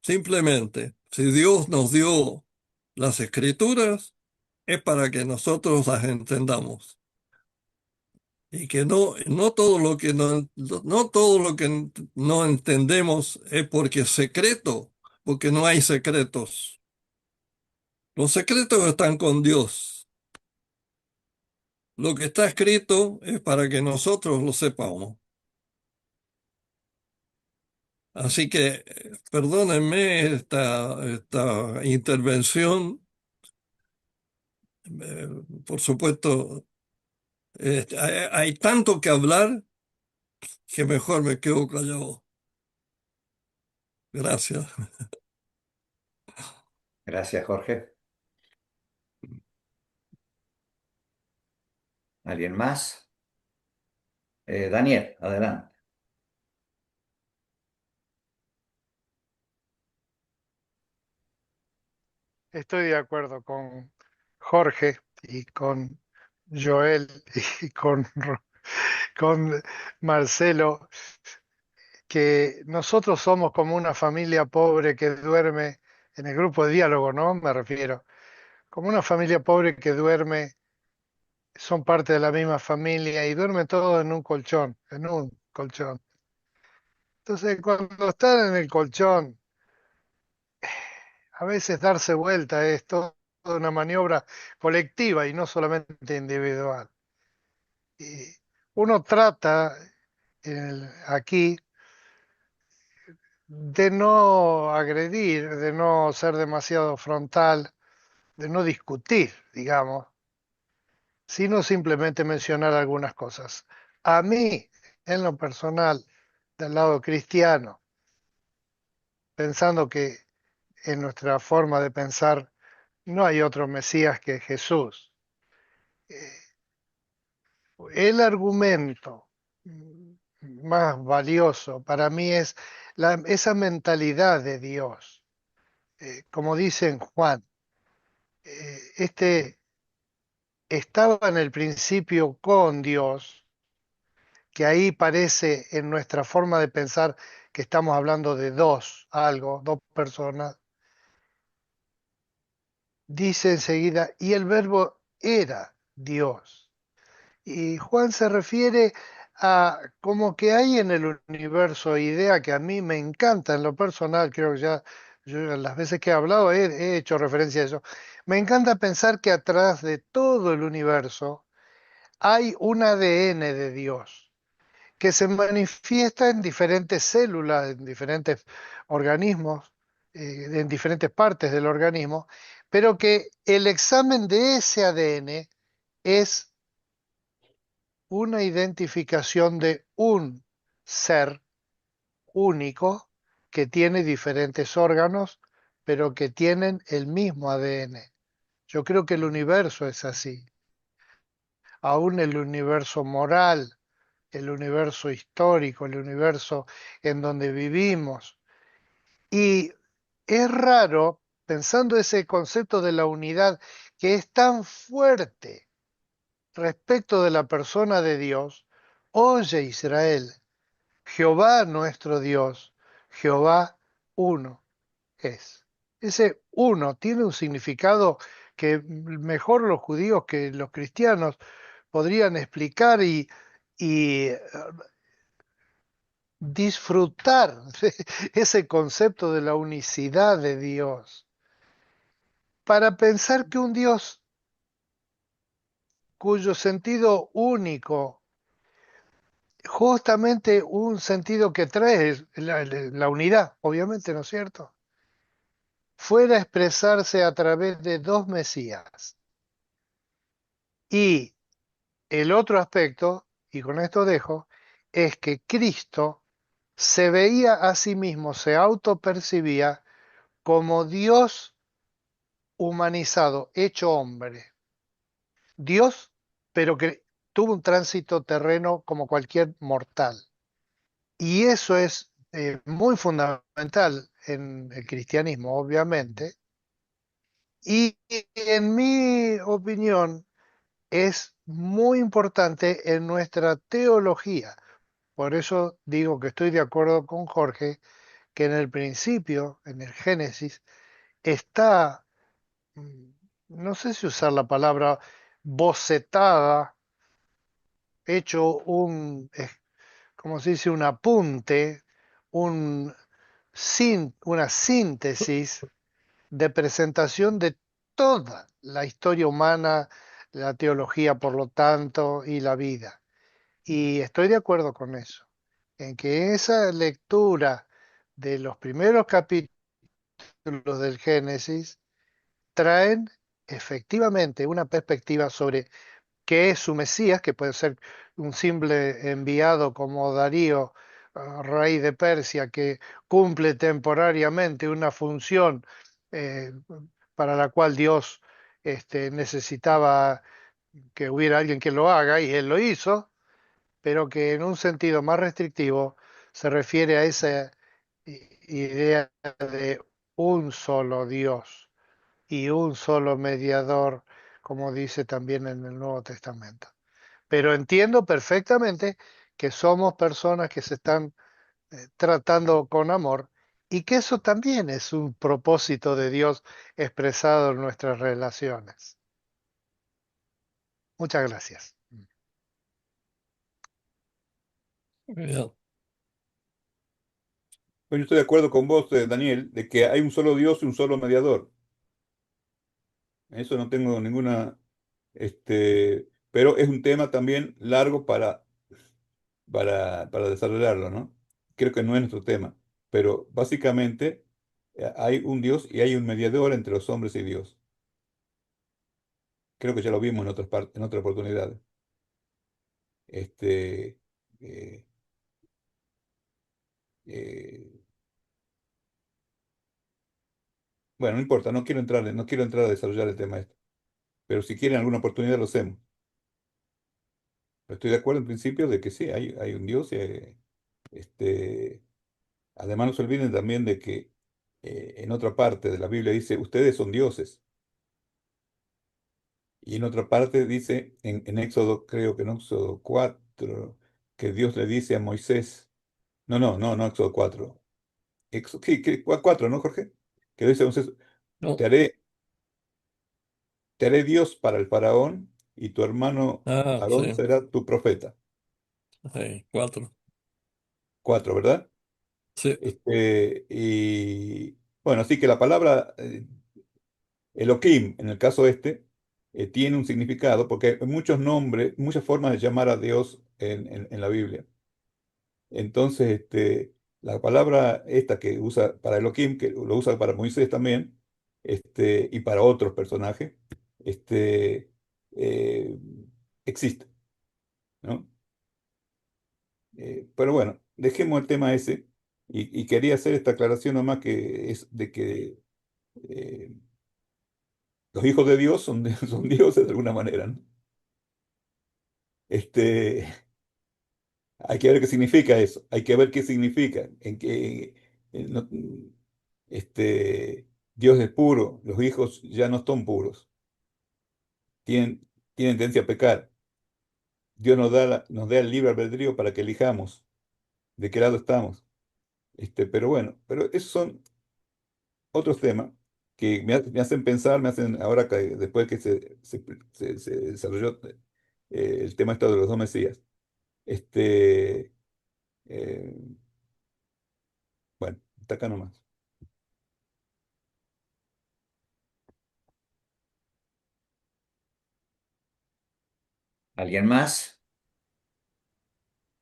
Simplemente, si Dios nos dio las escrituras, es para que nosotros las entendamos. Y que no todo lo que no todo lo que no entendemos es porque es secreto, porque no hay secretos. Los secretos están con Dios. Lo que está escrito es para que nosotros lo sepamos. Así que perdónenme esta intervención. Eh, por supuesto, hay tanto que hablar que mejor me quedo callado. Gracias. Gracias, Jorge. ¿Alguien más? Daniel, adelante. Estoy de acuerdo con Jorge y con Joel y con Marcelo, que nosotros somos como una familia pobre que duerme en el grupo de diálogo, ¿no? Me refiero, como una familia pobre que duerme, son parte de la misma familia y duermen todos en un colchón, en un colchón. Entonces, cuando están en el colchón, a veces darse vuelta es toda una maniobra colectiva y no solamente individual. Y uno trata aquí de no agredir, de no ser demasiado frontal, de no discutir, digamos, sino simplemente mencionar algunas cosas. A mí, en lo personal, del lado cristiano, pensando que en nuestra forma de pensar no hay otro Mesías que Jesús. eh, El argumento más valioso para mí es esa mentalidad de Dios. Como dice en Juan, este estaba en el principio con Dios, que ahí parece en nuestra forma de pensar que estamos hablando de dos personas, dice enseguida, y el verbo era Dios. Y Juan se refiere a como que hay en el universo idea que a mí me encanta en lo personal, creo que ya yo las veces que he hablado he hecho referencia a eso. Me encanta pensar que atrás de todo el universo hay un ADN de Dios que se manifiesta en diferentes células, en diferentes organismos, en diferentes partes del organismo, pero que el examen de ese ADN es una identificación de un ser único que tiene diferentes órganos, pero que tienen el mismo ADN. Yo creo que el universo es así, aún el universo moral, el universo histórico, el universo en donde vivimos. Y es raro, pensando ese concepto de la unidad que es tan fuerte respecto de la persona de Dios, oye Israel, Jehová nuestro Dios, Jehová uno es. Ese uno tiene un significado que mejor los judíos que los cristianos podrían explicar y disfrutar de ese concepto de la unicidad de Dios, para pensar que un Dios cuyo sentido único, justamente un sentido que trae la unidad, obviamente, ¿no es cierto? Fuera a expresarse a través de dos Mesías. Y el otro aspecto, y con esto dejo, es que Cristo se veía a sí mismo, se autopercibía como Dios humanizado, hecho hombre. Dios, pero que tuvo un tránsito terreno como cualquier mortal. Y eso es muy fundamental en el cristianismo, obviamente. Y en mi opinión es muy importante en nuestra teología. Por eso digo que estoy de acuerdo con Jorge, que en el principio, en el Génesis, está, mm, no sé si usar la palabra bocetada, hecho como se dice, un apunte, un, una síntesis de presentación de toda la historia humana, la teología, por lo tanto, y la vida. Y estoy de acuerdo con eso, en que esa lectura de los primeros capítulos del Génesis traen efectivamente una perspectiva sobre qué es su Mesías, que puede ser un simple enviado como Darío, rey de Persia, que cumple temporariamente una función eh, para la cual Dios necesitaba que hubiera alguien que lo haga, y él lo hizo, pero que en un sentido más restrictivo se refiere a esa idea de un solo Dios y un solo mediador, como dice también en el Nuevo Testamento. Pero entiendo perfectamente que somos personas que se están tratando con amor y que eso también es un propósito de Dios expresado en nuestras relaciones. Muchas gracias. Bien. Pues yo estoy de acuerdo con vos, Daniel, de que hay un solo Dios y un solo mediador. Eso no tengo ninguna, pero es un tema también largo para desarrollarlo, ¿no? Creo que no es nuestro tema, pero básicamente hay un Dios y hay un mediador entre los hombres y Dios. Creo que ya lo vimos en otras partes, en otra oportunidad. Este, eh, eh, bueno, no importa, no quiero entrar a desarrollar el tema este, pero si quieren alguna oportunidad lo hacemos. Pero estoy de acuerdo en principio de que sí, hay un Dios y este, además no se olviden también de que en otra parte de la Biblia dice, ustedes son dioses. Y en otra parte dice, en Éxodo, creo que en Éxodo 4 que Dios le dice a Moisés, no, Éxodo 4 sí, 4, ¿no, Jorge? Que dice a Moisés, te No. haré, te haré Dios para el faraón y tu hermano Ah, Aarón sí. será tu profeta. Sí, 4. 4, ¿verdad? Sí. Y bueno, así que la palabra Elohim, en el caso este, tiene un significado porque hay muchos nombres, muchas formas de llamar a Dios en la Biblia. Entonces, la palabra esta que usa para Elohim, que lo usa para Moisés también, y para otros personajes, este, eh, existe, ¿no? Pero bueno, dejemos el tema ese. Y quería hacer esta aclaración nomás que es de que eh, los hijos de Dios son, son dioses de alguna manera, ¿no? Este, hay que ver qué significa eso, hay que ver qué significa, en que Dios es puro, los hijos ya no son puros, tienen, tienen tendencia a pecar. Dios nos da el libre albedrío para que elijamos de qué lado estamos. Pero bueno, pero esos son otros temas que me hacen pensar, me hacen, ahora que después que se desarrolló el tema esto de los dos Mesías, este, eh, bueno, hasta acá nomás. ¿Alguien más?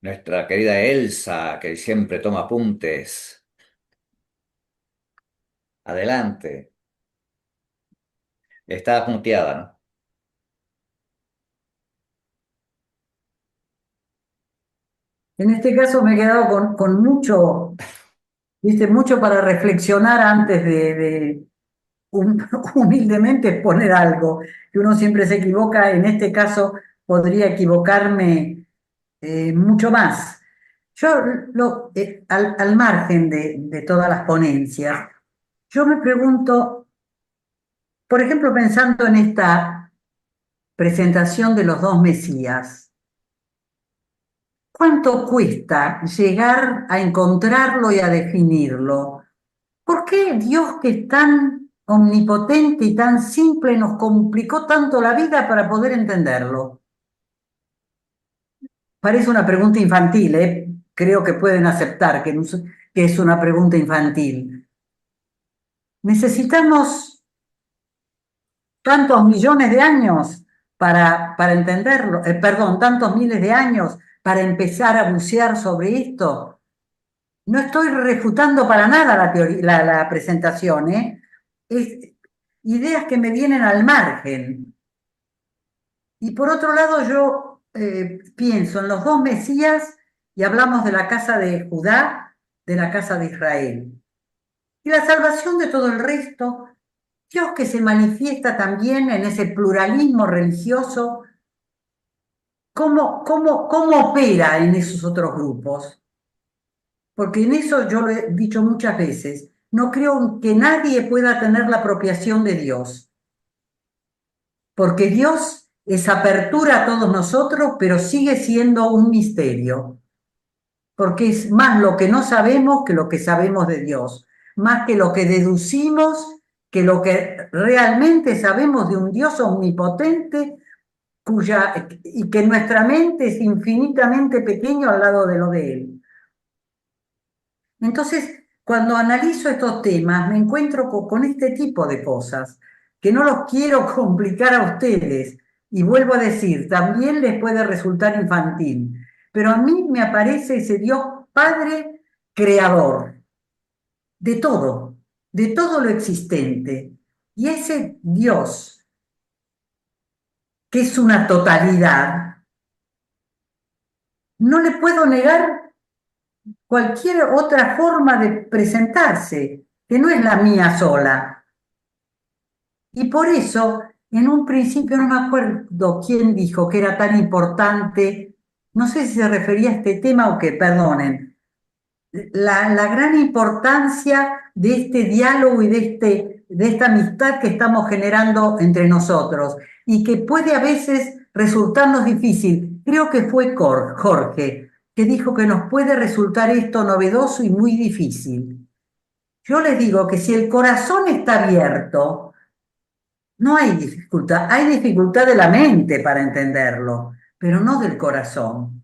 Nuestra querida Elsa, que siempre toma apuntes. Adelante. Está muteada, ¿no? En este caso me he quedado con mucho, viste, mucho para reflexionar antes de humildemente exponer algo, que uno siempre se equivoca. En este caso podría equivocarme mucho más. Yo, al margen de todas las ponencias, yo me pregunto, por ejemplo, pensando en esta presentación de los dos Mesías, ¿cuánto cuesta llegar a encontrarlo y a definirlo? ¿Por qué Dios, que es tan omnipotente y tan simple, nos complicó tanto la vida para poder entenderlo? Parece una pregunta infantil, ¿eh? Creo que pueden aceptar que es una pregunta infantil. Necesitamos tantos millones de años para entenderlo, perdón, tantos miles de años para empezar a bucear sobre esto. No estoy refutando para nada la teoría, la presentación, ¿eh? Es ideas que me vienen al margen. Y por otro lado, yo pienso en los dos Mesías y hablamos de la casa de Judá, de la casa de Israel. Y la salvación de todo el resto, Dios que se manifiesta también en ese pluralismo religioso, ¿cómo opera en esos otros grupos? Porque en eso yo lo he dicho muchas veces, no creo que nadie pueda tener la apropiación de Dios, porque Dios es apertura a todos nosotros, pero sigue siendo un misterio, porque es más lo que no sabemos que lo que sabemos de Dios, más que lo que deducimos que lo que realmente sabemos de un Dios omnipotente y que nuestra mente es infinitamente pequeño al lado de lo de Él. Entonces, cuando analizo estos temas, me encuentro con este tipo de cosas, que no los quiero complicar a ustedes. Y vuelvo a decir, también les puede resultar infantil, pero a mí me aparece ese Dios Padre creador de todo lo existente. Y ese Dios, que es una totalidad, no le puedo negar cualquier otra forma de presentarse, que no es la mía sola. Y por eso, en un principio, no me acuerdo quién dijo que era tan importante, no sé si se refería a este tema o qué, perdonen, la gran importancia de este diálogo y de esta amistad que estamos generando entre nosotros y que puede a veces resultarnos difícil. Creo que fue Jorge que dijo que nos puede resultar esto novedoso y muy difícil. Yo les digo que si el corazón está abierto, no hay dificultad de la mente para entenderlo, pero no del corazón.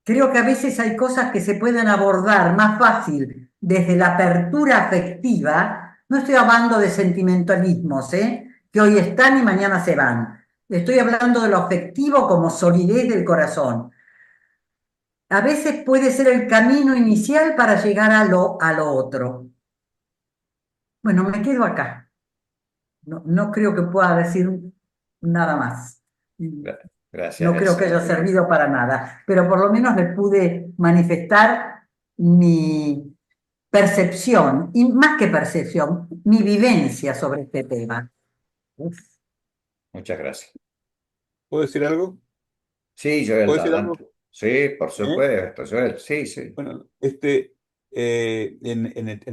Creo que a veces hay cosas que se pueden abordar más fácil desde la apertura afectiva. No estoy hablando de sentimentalismos, que hoy están y mañana se van. Estoy hablando de lo afectivo como solidez del corazón. A veces puede ser el camino inicial para llegar a lo otro. Bueno, me quedo acá. No creo que pueda decir nada más. Gracias, No creo que Elsa. haya servido para nada, pero por lo menos le pude manifestar mi percepción, y más que percepción, mi vivencia sobre este tema. Uf, muchas gracias. ¿Puedo decir algo? Sí, Joel, ¿Puedo decir algo? adelante. Sí, por ¿Eh? supuesto, Joel. Sí, sí. Bueno, en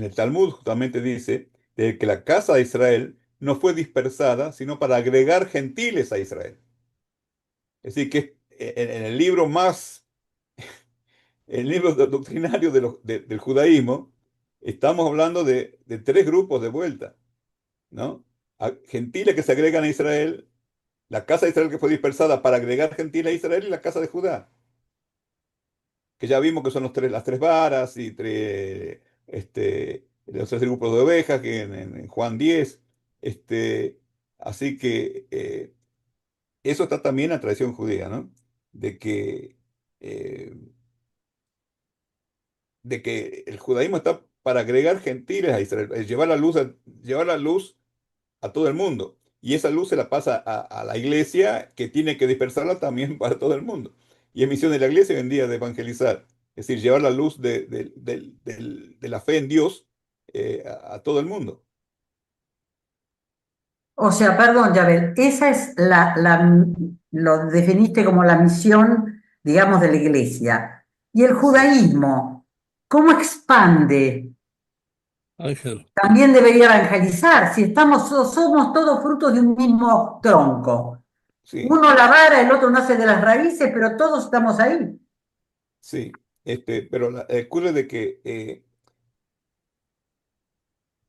el Talmud justamente dice de que la casa de Israel no fue dispersada, sino para agregar gentiles a Israel. Es decir, que en el libro más, el libro doctrinario del judaísmo, estamos hablando de tres grupos de vuelta, ¿no? Gentiles que se agregan a Israel, la casa de Israel que fue dispersada para agregar gentiles a Israel y la casa de Judá, que ya vimos que son las tres varas y los tres grupos de ovejas que en Juan 10. Este, así que eso está también en la tradición judía, ¿no? De que, eh, de que el judaísmo está para agregar gentiles a Israel, es llevar la luz a todo el mundo. Y esa luz se la pasa a la iglesia, que tiene que dispersarla también para todo el mundo. Y es misión de la iglesia hoy en día de evangelizar, es decir, llevar la luz de la fe en Dios a todo el mundo. O sea, perdón, Yabel, esa es lo definiste como la misión, digamos, de la iglesia. Y el Sí, judaísmo, ¿cómo expande? Ángel, También debería evangelizar, si somos todos frutos de un mismo tronco. sí, Uno la vara, el otro nace de las raíces, pero todos estamos ahí. sí. Pero ocurre de que,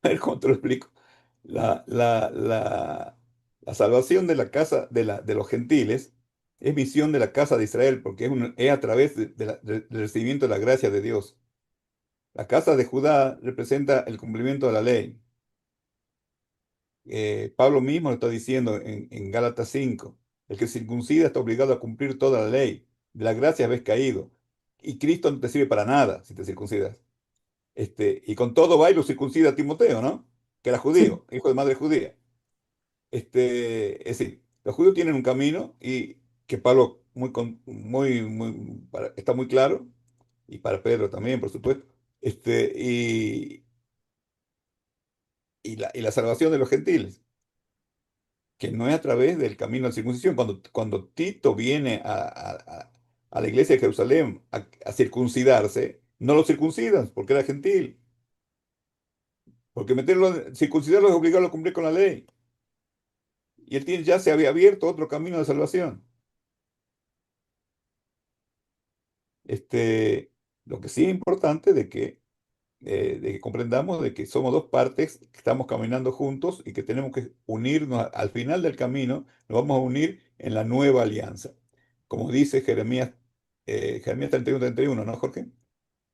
a ver cómo te lo explico, la, la, la, la salvación de la casa de los gentiles es misión de la casa de Israel, porque es a través del recibimiento de la gracia de Dios. La casa de Judá representa el cumplimiento de la ley. Pablo mismo lo está diciendo en Gálatas 5. El que circuncida está obligado a cumplir toda la ley. De la gracia habéis caído. Y Cristo no te sirve para nada si te circuncidas. Y con todo va y lo circuncida a Timoteo, ¿no? Que era Sí. judío, hijo de madre judía. Es decir, los judíos tienen un camino y que Pablo está muy claro, y para Pedro también, por supuesto. Este, y, y la salvación de los gentiles, que no es a través del camino de la circuncisión. Cuando Tito viene a la iglesia de Jerusalén a circuncidarse, no lo circuncidan porque era gentil, porque circuncidarlo es obligarlo a cumplir con la ley. Y ya se había abierto otro camino de salvación. Este, lo que sí es importante de que comprendamos de que somos dos partes que estamos caminando juntos y que tenemos que unirnos al final del camino, nos vamos a unir en la nueva alianza. Como dice Jeremías 31, ¿no, Jorge?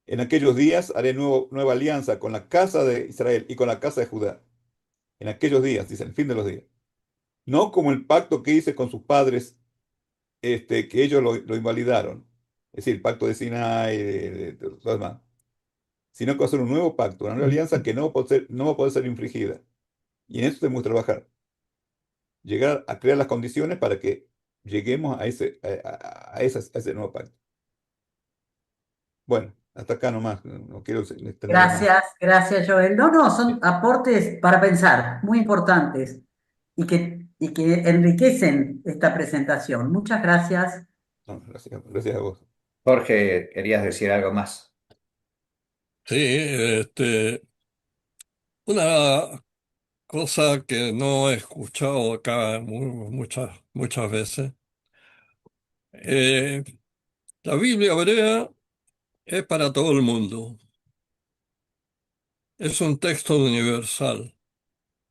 En aquellos días haré nueva alianza con la casa de Israel y con la casa de Judá. En aquellos días, dice, el fin de los días. No como el pacto que hice con sus padres, que ellos lo invalidaron. Es decir, el pacto de Sinai, de todo demás, sino que va a ser un nuevo pacto, una nueva alianza que no va a poder ser infringida. Y en eso tenemos que trabajar, llegar a crear las condiciones para que lleguemos a ese nuevo pacto. Bueno, hasta acá nomás, no quiero extenderme más. Gracias, gracias, Joel. No, no, son Sí, aportes para pensar, muy importantes y que enriquecen esta presentación. Muchas gracias. no, gracias a vos. Jorge, querías decir algo más. sí, una cosa que no he escuchado acá muchas veces. eh, la Biblia hebrea es para todo el mundo. Es un texto universal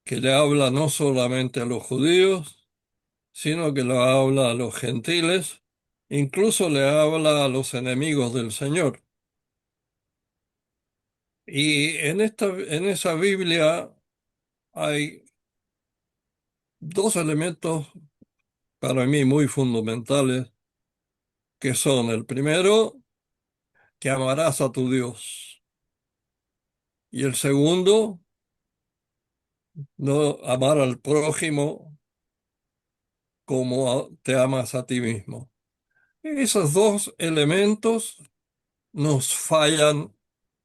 que le habla no solamente a los judíos, sino que le habla a los gentiles, incluso le habla a los enemigos del Señor. Y en esa Biblia hay dos elementos para mí muy fundamentales, que son el primero, que amarás a tu Dios, y el segundo, no amar al prójimo como te amas a ti mismo. Esos dos elementos nos fallan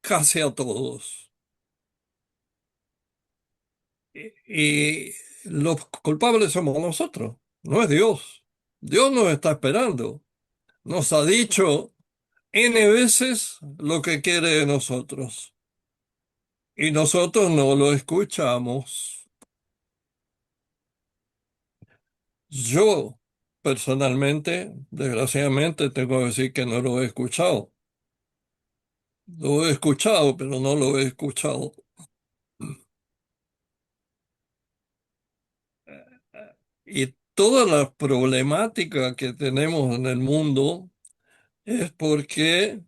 casi a todos. Y los culpables somos nosotros, no es Dios. Dios nos está esperando. Nos ha dicho N veces lo que quiere de nosotros. Y nosotros no lo escuchamos. Yo, personalmente, desgraciadamente, tengo que decir que no lo he escuchado. Lo he escuchado, pero no lo he escuchado. Y toda la problemática que tenemos en el mundo es porque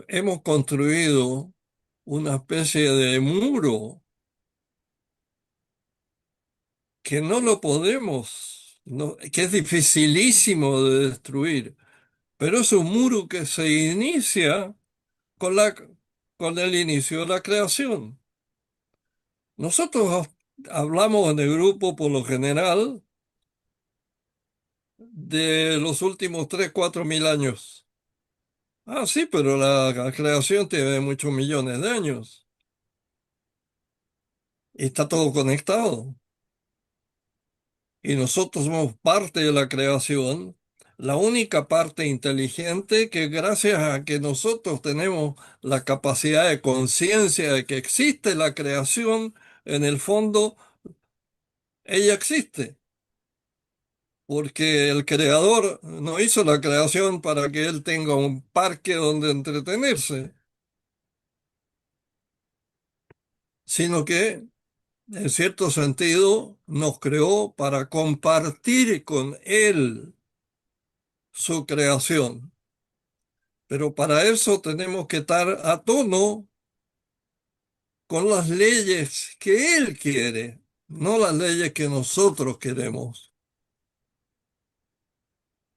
hemos construido una especie de muro que no lo podemos, que es dificilísimo de destruir, pero es un muro que se inicia con con el inicio de la creación. Nosotros hablamos en el grupo por lo general de los últimos 3, 4 mil años. Ah, sí, pero la creación tiene muchos millones de años y está todo conectado. Y nosotros somos parte de la creación, la única parte inteligente que gracias a que nosotros tenemos la capacidad de conciencia de que existe la creación, en el fondo ella existe, porque el creador no hizo la creación para que él tenga un parque donde entretenerse, sino que en cierto sentido nos creó para compartir con él su creación. Pero para eso tenemos que estar a tono con las leyes que Él quiere, no las leyes que nosotros queremos.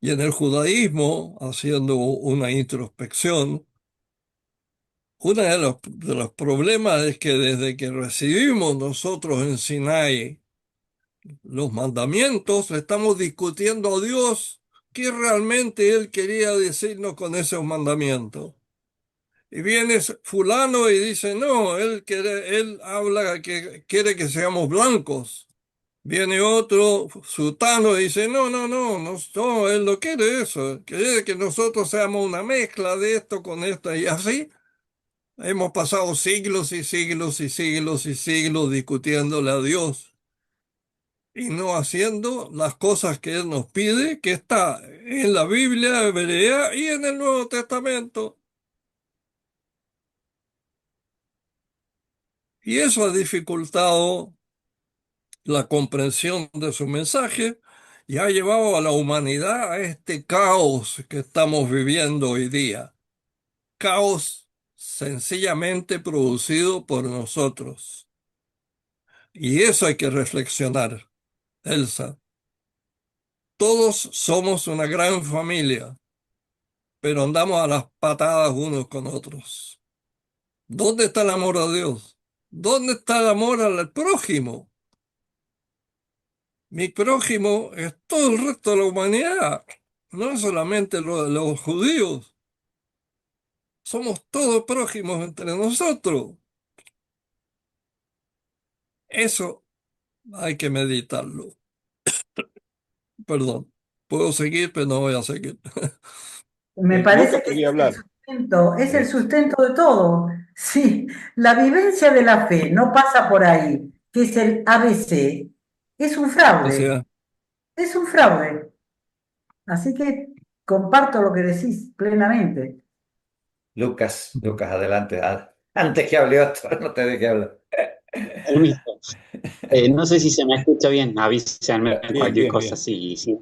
Y en el judaísmo, haciendo una introspección, uno de los problemas es que desde que recibimos nosotros en Sinai los mandamientos, estamos discutiendo a Dios qué realmente Él quería decirnos con esos mandamientos. Y viene fulano y dice, no, él habla que quiere que seamos blancos. Viene otro sutano y dice, no, no, no, no, no, él no quiere eso. Quiere que nosotros seamos una mezcla de esto con esto. Y así hemos pasado siglos y siglos y siglos y siglos discutiéndole a Dios y no haciendo las cosas que Él nos pide, que está en la Biblia hebrea y en el Nuevo Testamento. Y eso ha dificultado la comprensión de su mensaje y ha llevado a la humanidad a este caos que estamos viviendo hoy día. Caos sencillamente producido por nosotros. Y eso hay que reflexionar, Elsa. Todos somos una gran familia, pero andamos a las patadas unos con otros. ¿Dónde está el amor a Dios? ¿Dónde está el amor al prójimo? Mi prójimo es todo el resto de la humanidad, no solamente los judíos. Somos todos prójimos entre nosotros. Eso hay que meditarlo. Perdón, puedo seguir, pero no voy a seguir. Me Lucas parece que quería hablar. es el Eh, sustento de todo. Sí, la vivencia de la fe no pasa por ahí, que es el ABC, es un O fraude, sea, es un fraude. Así que comparto lo que decís plenamente. Lucas, adelante. Antes que hable otro, no te deje hablar. Permiso. No sé si se me escucha bien, avísenme Bien, cualquier bien, cosa, bien. sí, sí.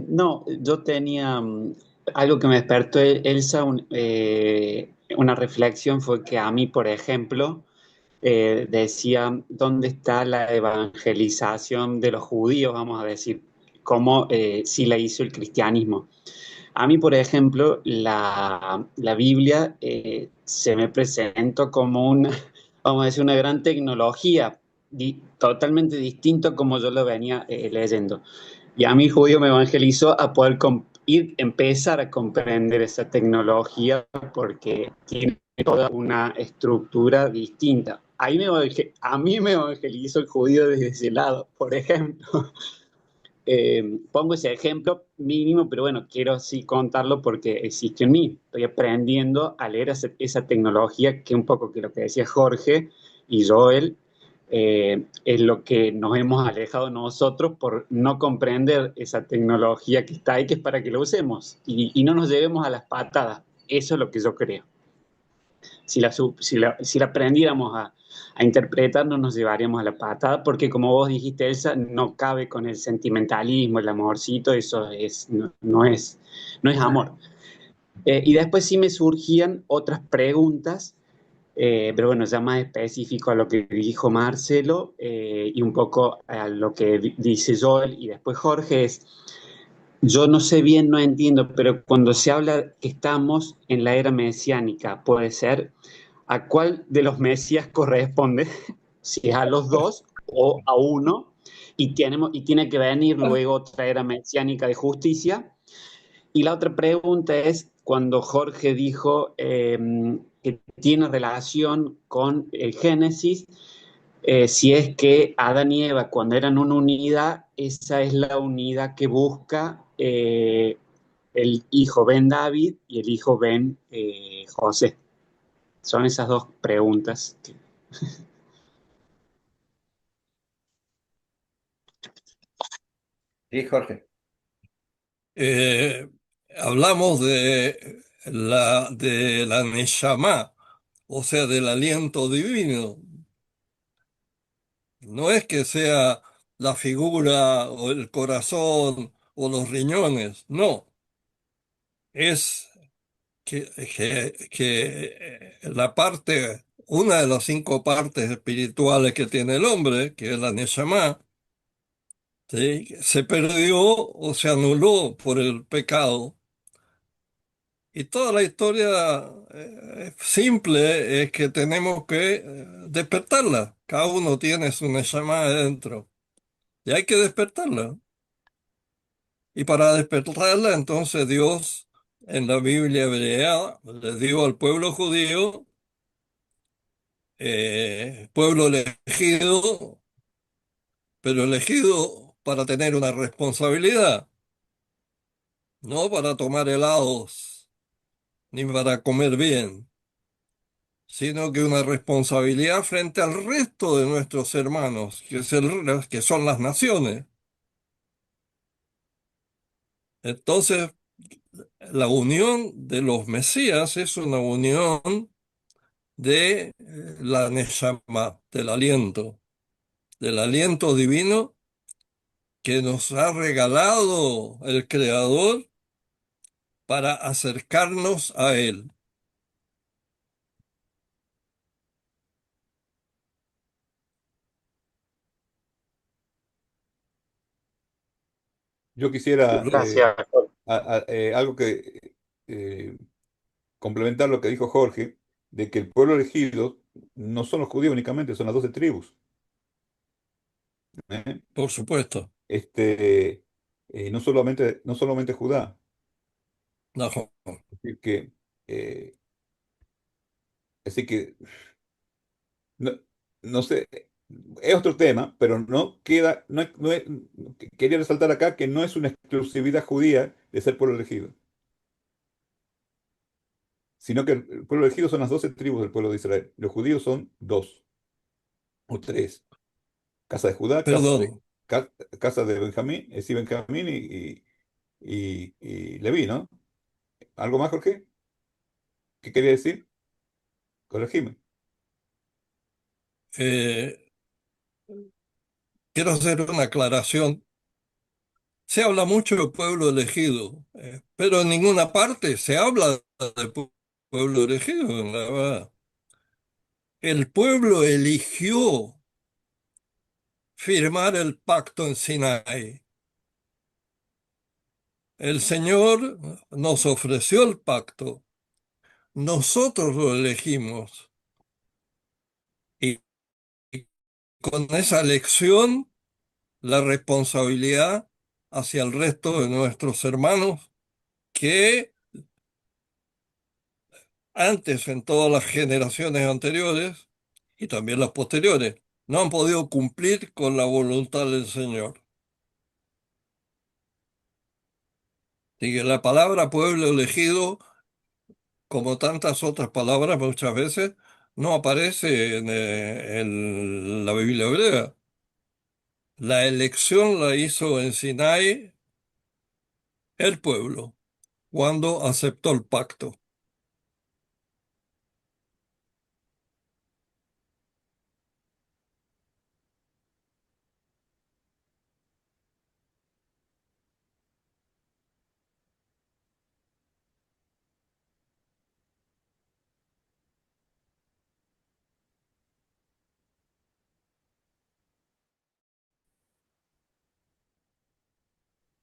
No, yo tenía algo que me despertó Elsa, una reflexión fue que a mí, por ejemplo, decía, ¿dónde está la evangelización de los judíos, vamos a decir? ¿Cómo sí la hizo el cristianismo? A mí, por ejemplo, la Biblia se me presentó como una, vamos a decir, una gran tecnología, totalmente distinto a como yo lo venía leyendo. Y a mí judío me evangelizó a poder empezar a comprender esa tecnología porque tiene toda una estructura distinta. A mí me evangelizó el judío desde ese lado, por ejemplo. Pongo ese ejemplo mínimo, pero bueno, quiero sí contarlo porque existe en mí. Estoy aprendiendo a leer esa tecnología que un poco que lo que decía Jorge y Joel, es lo que nos hemos alejado nosotros por no comprender esa tecnología que está ahí, que es para que la usemos y no nos llevemos a las patadas. Eso es lo que yo creo. Si la aprendiéramos a interpretar, no nos llevaríamos a la patada, porque como vos dijiste, Elsa, no cabe con el sentimentalismo, el amorcito, eso no es amor. Y después sí me surgían otras preguntas, pero bueno, ya más específico a lo que dijo Marcelo y un poco a lo que dice Joel y después Jorge es, yo no sé bien, no entiendo, pero cuando se habla que estamos en la era mesiánica, puede ser, ¿a cuál de los mesías corresponde? Si es a los dos o a uno, y tiene que venir luego otra era mesiánica de justicia. Y la otra pregunta es, cuando Jorge dijo que tiene relación con el Génesis, si es que Adán y Eva, cuando eran una unidad, esa es la unidad que busca el hijo Ben David y el hijo Ben José. Son esas dos preguntas. Sí, Jorge. Eh, Hablamos de la Neshama, o sea, del aliento divino. No es que sea la figura o el corazón o los riñones, no. Es que la parte, una de las 5 partes espirituales que tiene el hombre, que es la Neshama, ¿sí? Se perdió o se anuló por el pecado. Y toda la historia simple es que tenemos que despertarla. Cada uno tiene su Neshama adentro y hay que despertarla. Y para despertarla, entonces Dios en la Biblia hebrea le dio al pueblo judío, pueblo elegido, pero elegido para tener una responsabilidad, no para tomar helados ni para comer bien, sino que una responsabilidad frente al resto de nuestros hermanos, que son las naciones. Entonces, la unión de los Mesías es una unión de la Neshama, del aliento divino que nos ha regalado el Creador para acercarnos a Él. Yo quisiera Gracias. algo que eh, complementar lo que dijo Jorge, de que el pueblo elegido no son los judíos únicamente, son las 12 tribus. ¿Eh? Por supuesto. No solamente Judá. No, Así que, eh, así que no, no sé, es otro tema, pero no queda, quería resaltar acá que no es una exclusividad judía de ser pueblo elegido, sino que el pueblo elegido son las 12 tribus del pueblo de Israel. Los judíos son dos o tres. Casa de Judá, perdón. casa de Benjamín, sí, Benjamín y Leví, ¿no? ¿Algo más, Jorge? ¿Qué quería decir? Corregime. Eh, Quiero hacer una aclaración. Se habla mucho del pueblo elegido, pero en ninguna parte se habla del pueblo elegido, la verdad. El pueblo eligió firmar el pacto en Sinaí. El Señor nos ofreció el pacto, nosotros lo elegimos y con esa elección la responsabilidad hacia el resto de nuestros hermanos que antes, en todas las generaciones anteriores y también las posteriores, no han podido cumplir con la voluntad del Señor. Y que la palabra pueblo elegido, como tantas otras palabras muchas veces, no aparece en la Biblia hebrea. La elección la hizo en Sinai el pueblo, cuando aceptó el pacto.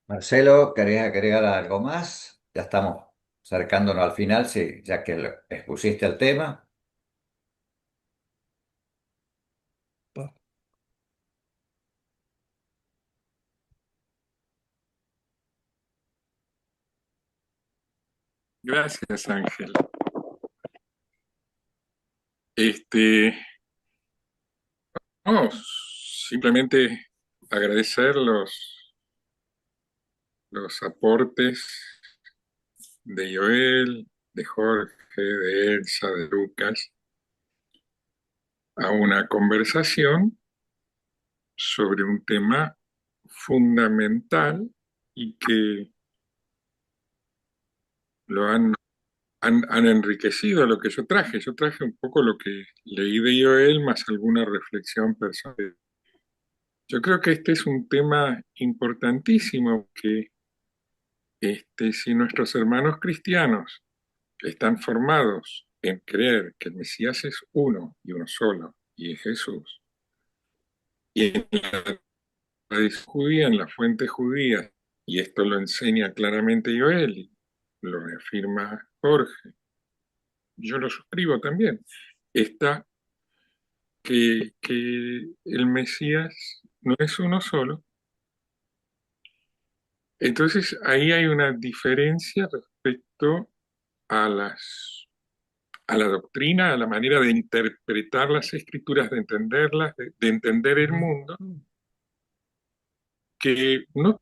Marcelo, ¿querías agregar algo más? Ya estamos acercándonos al final, sí, ya que expusiste el tema. Gracias, Ángel. Este, no, simplemente agradecer los aportes de Joel, de Jorge, de Elsa, de Lucas, a una conversación sobre un tema fundamental y que lo han enriquecido lo que yo traje. Yo traje un poco lo que leí de Joel, más alguna reflexión personal. Yo creo que este es un tema importantísimo que si nuestros hermanos cristianos están formados en creer que el Mesías es uno y uno solo, y es Jesús, y en la tradición judía, en la fuente judía, y esto lo enseña claramente Joel, y lo afirma Jorge, yo lo suscribo también, está que el Mesías no es uno solo. Entonces ahí hay una diferencia respecto a a la doctrina, a la manera de interpretar las escrituras, de entenderlas, de entender el mundo, que no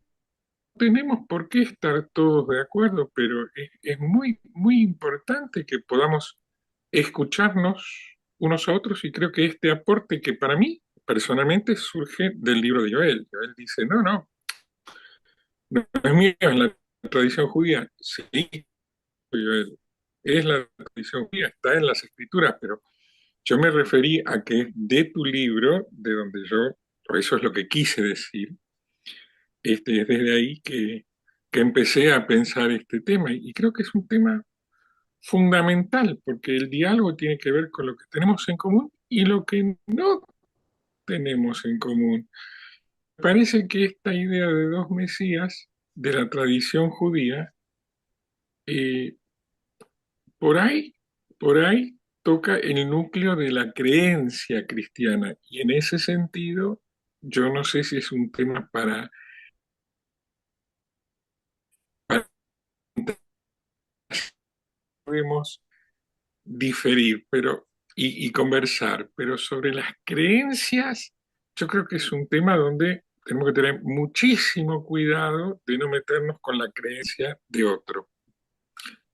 tenemos por qué estar todos de acuerdo, pero es muy, muy importante que podamos escucharnos unos a otros y creo que este aporte que para mí personalmente surge del libro de Joel. Joel dice, no es mío, es la tradición judía. Sí, Joel, es la tradición judía, está en las escrituras, pero yo me referí a que es de tu libro, de donde yo, o eso es lo que quise decir, es desde ahí que empecé a pensar este tema y creo que es un tema fundamental porque el diálogo tiene que ver con lo que tenemos en común y lo que no tenemos en común. Parece que esta idea de dos Mesías de la tradición judía, eh, por ahí, por ahí toca el núcleo de la creencia cristiana y en ese sentido yo no sé si es un tema para podemos diferir, pero y conversar, pero sobre las creencias, yo creo que es un tema donde tenemos que tener muchísimo cuidado de no meternos con la creencia de otro.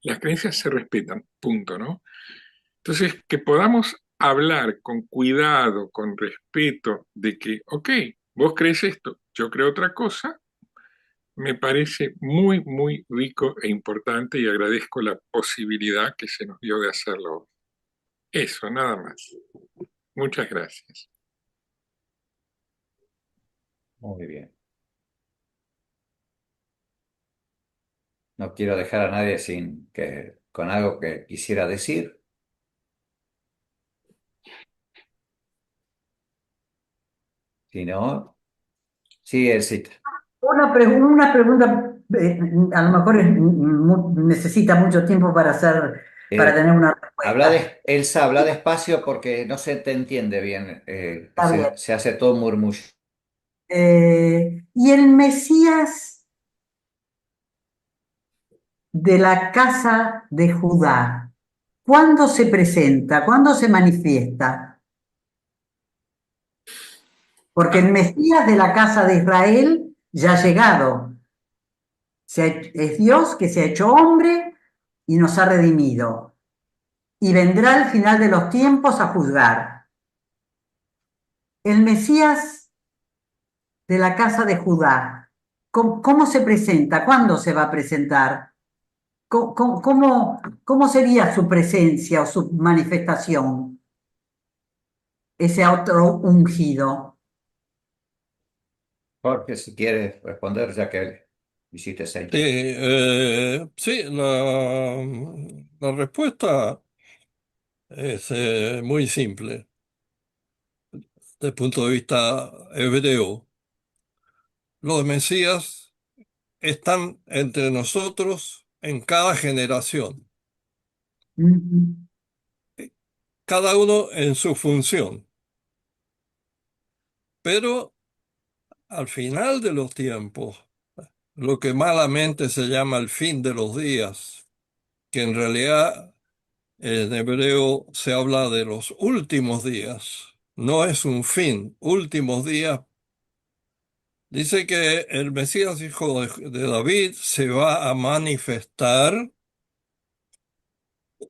Las creencias se respetan, punto, ¿no? Entonces, que podamos hablar con cuidado, con respeto, de que, ok, vos crees esto, yo creo otra cosa, me parece muy, muy rico e importante y agradezco la posibilidad que se nos dio de hacerlo. Eso, nada más. Muchas gracias. Muy bien. No quiero dejar a nadie con algo que quisiera decir. Si no, sí, Elcita. Una pregunta, a lo mejor necesita mucho tiempo para hacer, para Eh, tener una respuesta. Elsa, habla despacio porque no se te entiende bien. Está bien. Se hace todo murmullo. Y el Mesías de la casa de Judá, ¿cuándo se presenta? ¿Cuándo se manifiesta? Porque el Mesías de la casa de Israel ya ha llegado. Es Dios que se ha hecho hombre y nos ha redimido. Y vendrá al final de los tiempos a juzgar. El Mesías de la casa de Judá, ¿cómo se presenta? ¿Cuándo se va a presentar? ¿Cómo sería su presencia o su manifestación? Ese otro ungido. Jorge, si quieres responder, ya que hiciste señas. Sí, la respuesta es muy simple desde el punto de vista hebreo. Los Mesías están entre nosotros en cada generación, Ujú. cada uno en su función, pero al final de los tiempos, lo que malamente se llama el fin de los días, que en realidad en hebreo se habla de los últimos días, no es un fin, últimos días. Dice que el Mesías, hijo de David, se va a manifestar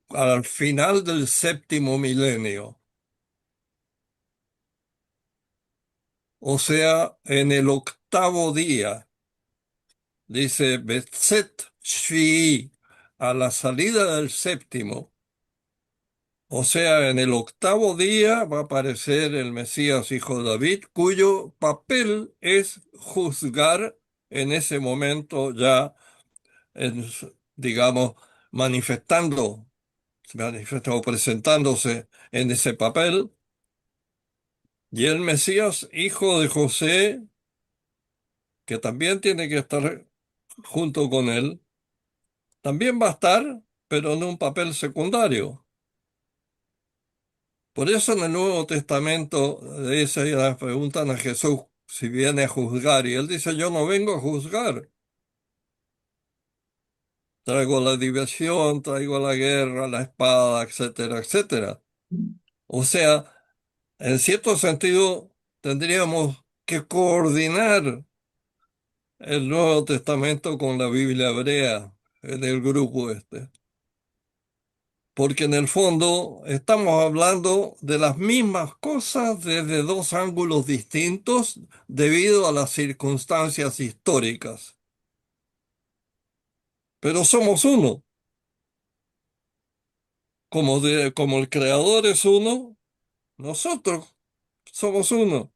al final del séptimo milenio, o sea, en el octavo día. Dice Betzet Shvi'i, a la salida del séptimo. O sea, en el octavo día va a aparecer el Mesías, hijo de David, cuyo papel es juzgar en ese momento ya, digamos, manifestando o presentándose en ese papel. Y el Mesías, hijo de José, que también tiene que estar junto con él, también va a estar, pero en un papel secundario. Por eso en el Nuevo Testamento le preguntan a Jesús si viene a juzgar, y él dice, yo no vengo a juzgar, traigo la diversión, traigo la guerra, la espada, etcétera, etcétera. O sea, en cierto sentido, tendríamos que coordinar el Nuevo Testamento con la Biblia hebrea en el grupo este. Porque en el fondo estamos hablando de las mismas cosas desde dos ángulos distintos debido a las circunstancias históricas. Pero somos uno. Como el creador es uno, nosotros somos uno,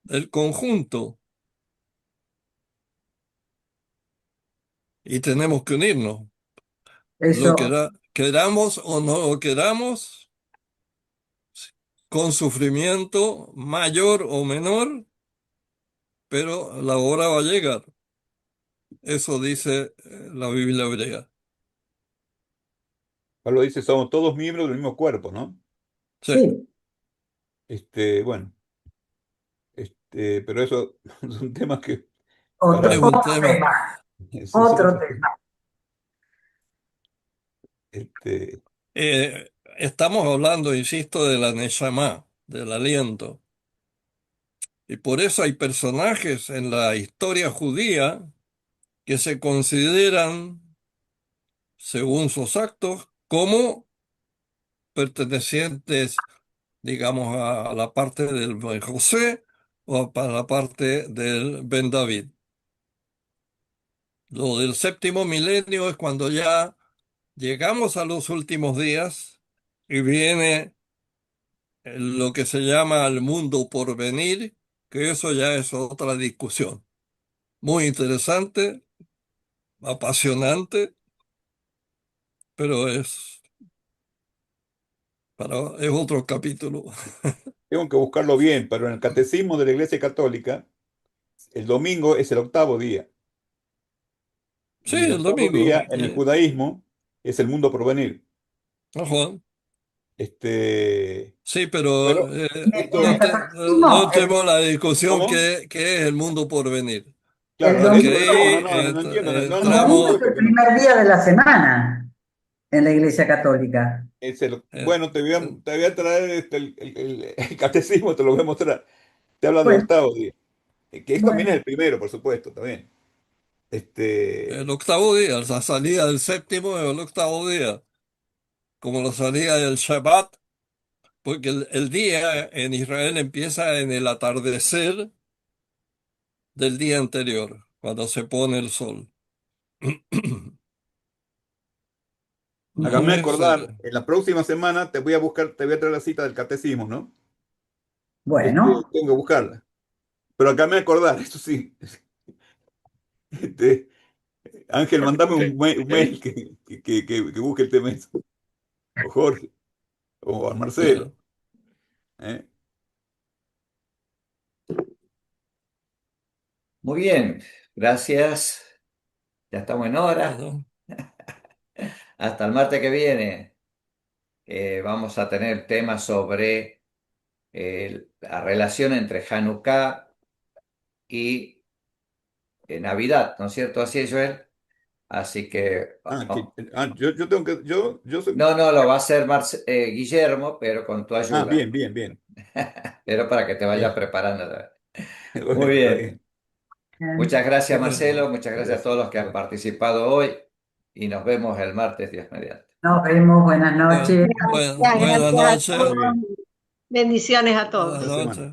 el conjunto, y tenemos que unirnos. Eso, Queramos o no lo queramos, con sufrimiento mayor o menor, pero la hora va a llegar. Eso dice la Biblia hebrea. Pablo dice, somos todos miembros del mismo cuerpo, ¿no? Sí, sí, Bueno, pero eso son temas que otro, es para, un otro tema. tema, son otro otros tema. temas. Este, Estamos hablando, insisto, de la Neshama, del aliento. Y por eso hay personajes en la historia judía que se consideran, según sus actos, como pertenecientes, digamos, a la parte del Ben José o a la parte del Ben David. Lo del séptimo milenio es cuando ya llegamos a los últimos días y viene lo que se llama el mundo por venir, que eso ya es otra discusión. Muy interesante, apasionante, pero es otro capítulo. tengo que buscarlo bien, pero en el catecismo de la Iglesia Católica, el domingo es el octavo día. Sí, Y el el octavo domingo. día en el judaísmo es el mundo por venir. Ajá. Este, Sí, pero pero En esto, el catolicismo, no tenemos la discusión ¿cómo? que es el mundo por venir. El Claro, domingo, eso no, Aquí no entiendo, no, el no, no domingo entramos, es entiendo el porque no. primer día de la semana en la Iglesia Católica. eh, Bueno, eh, te voy a traer el catecismo, te lo voy a mostrar. Te habla del Bueno, octavo día, que es también es bueno, el primero, por supuesto, también. el Este, octavo día, la salida del séptimo es el octavo día, como la salida del Shabbat, porque el día en Israel empieza en el atardecer del día anterior, cuando se pone el sol. No hágame es, acordar, en la próxima semana te voy a buscar, te voy a traer la cita del catecismo, ¿no? bueno. Tengo que buscarla. Pero acá acordar, eso sí. Este, Ángel, mandame Ok, un mail que busque el tema ese. O Jorge, o a Marcelo. claro, ¿Eh? Muy bien, gracias. Ya estamos en hora. bueno, Hasta el martes que viene vamos a tener temas sobre la relación entre Hanukkah y Navidad, ¿no es cierto? Así es, Joel. Así que, Yo tengo que, yo soy. no, lo va a hacer Guillermo, pero con tu ayuda. Bien, bien, bien. Pero para que te vayas Bien. preparando. Muy Bueno, está bien. bien. Muchas gracias, bueno, Marcelo. Muchas gracias a Gracias. todos los que han Igual. participado hoy y nos vemos el martes, Dios mediante. Nos vemos, buenas bueno, noches. bueno, Gracias, buenas gracias a noches, Muy todos. bien. Bendiciones a buenas todos. Hasta la semana. noches.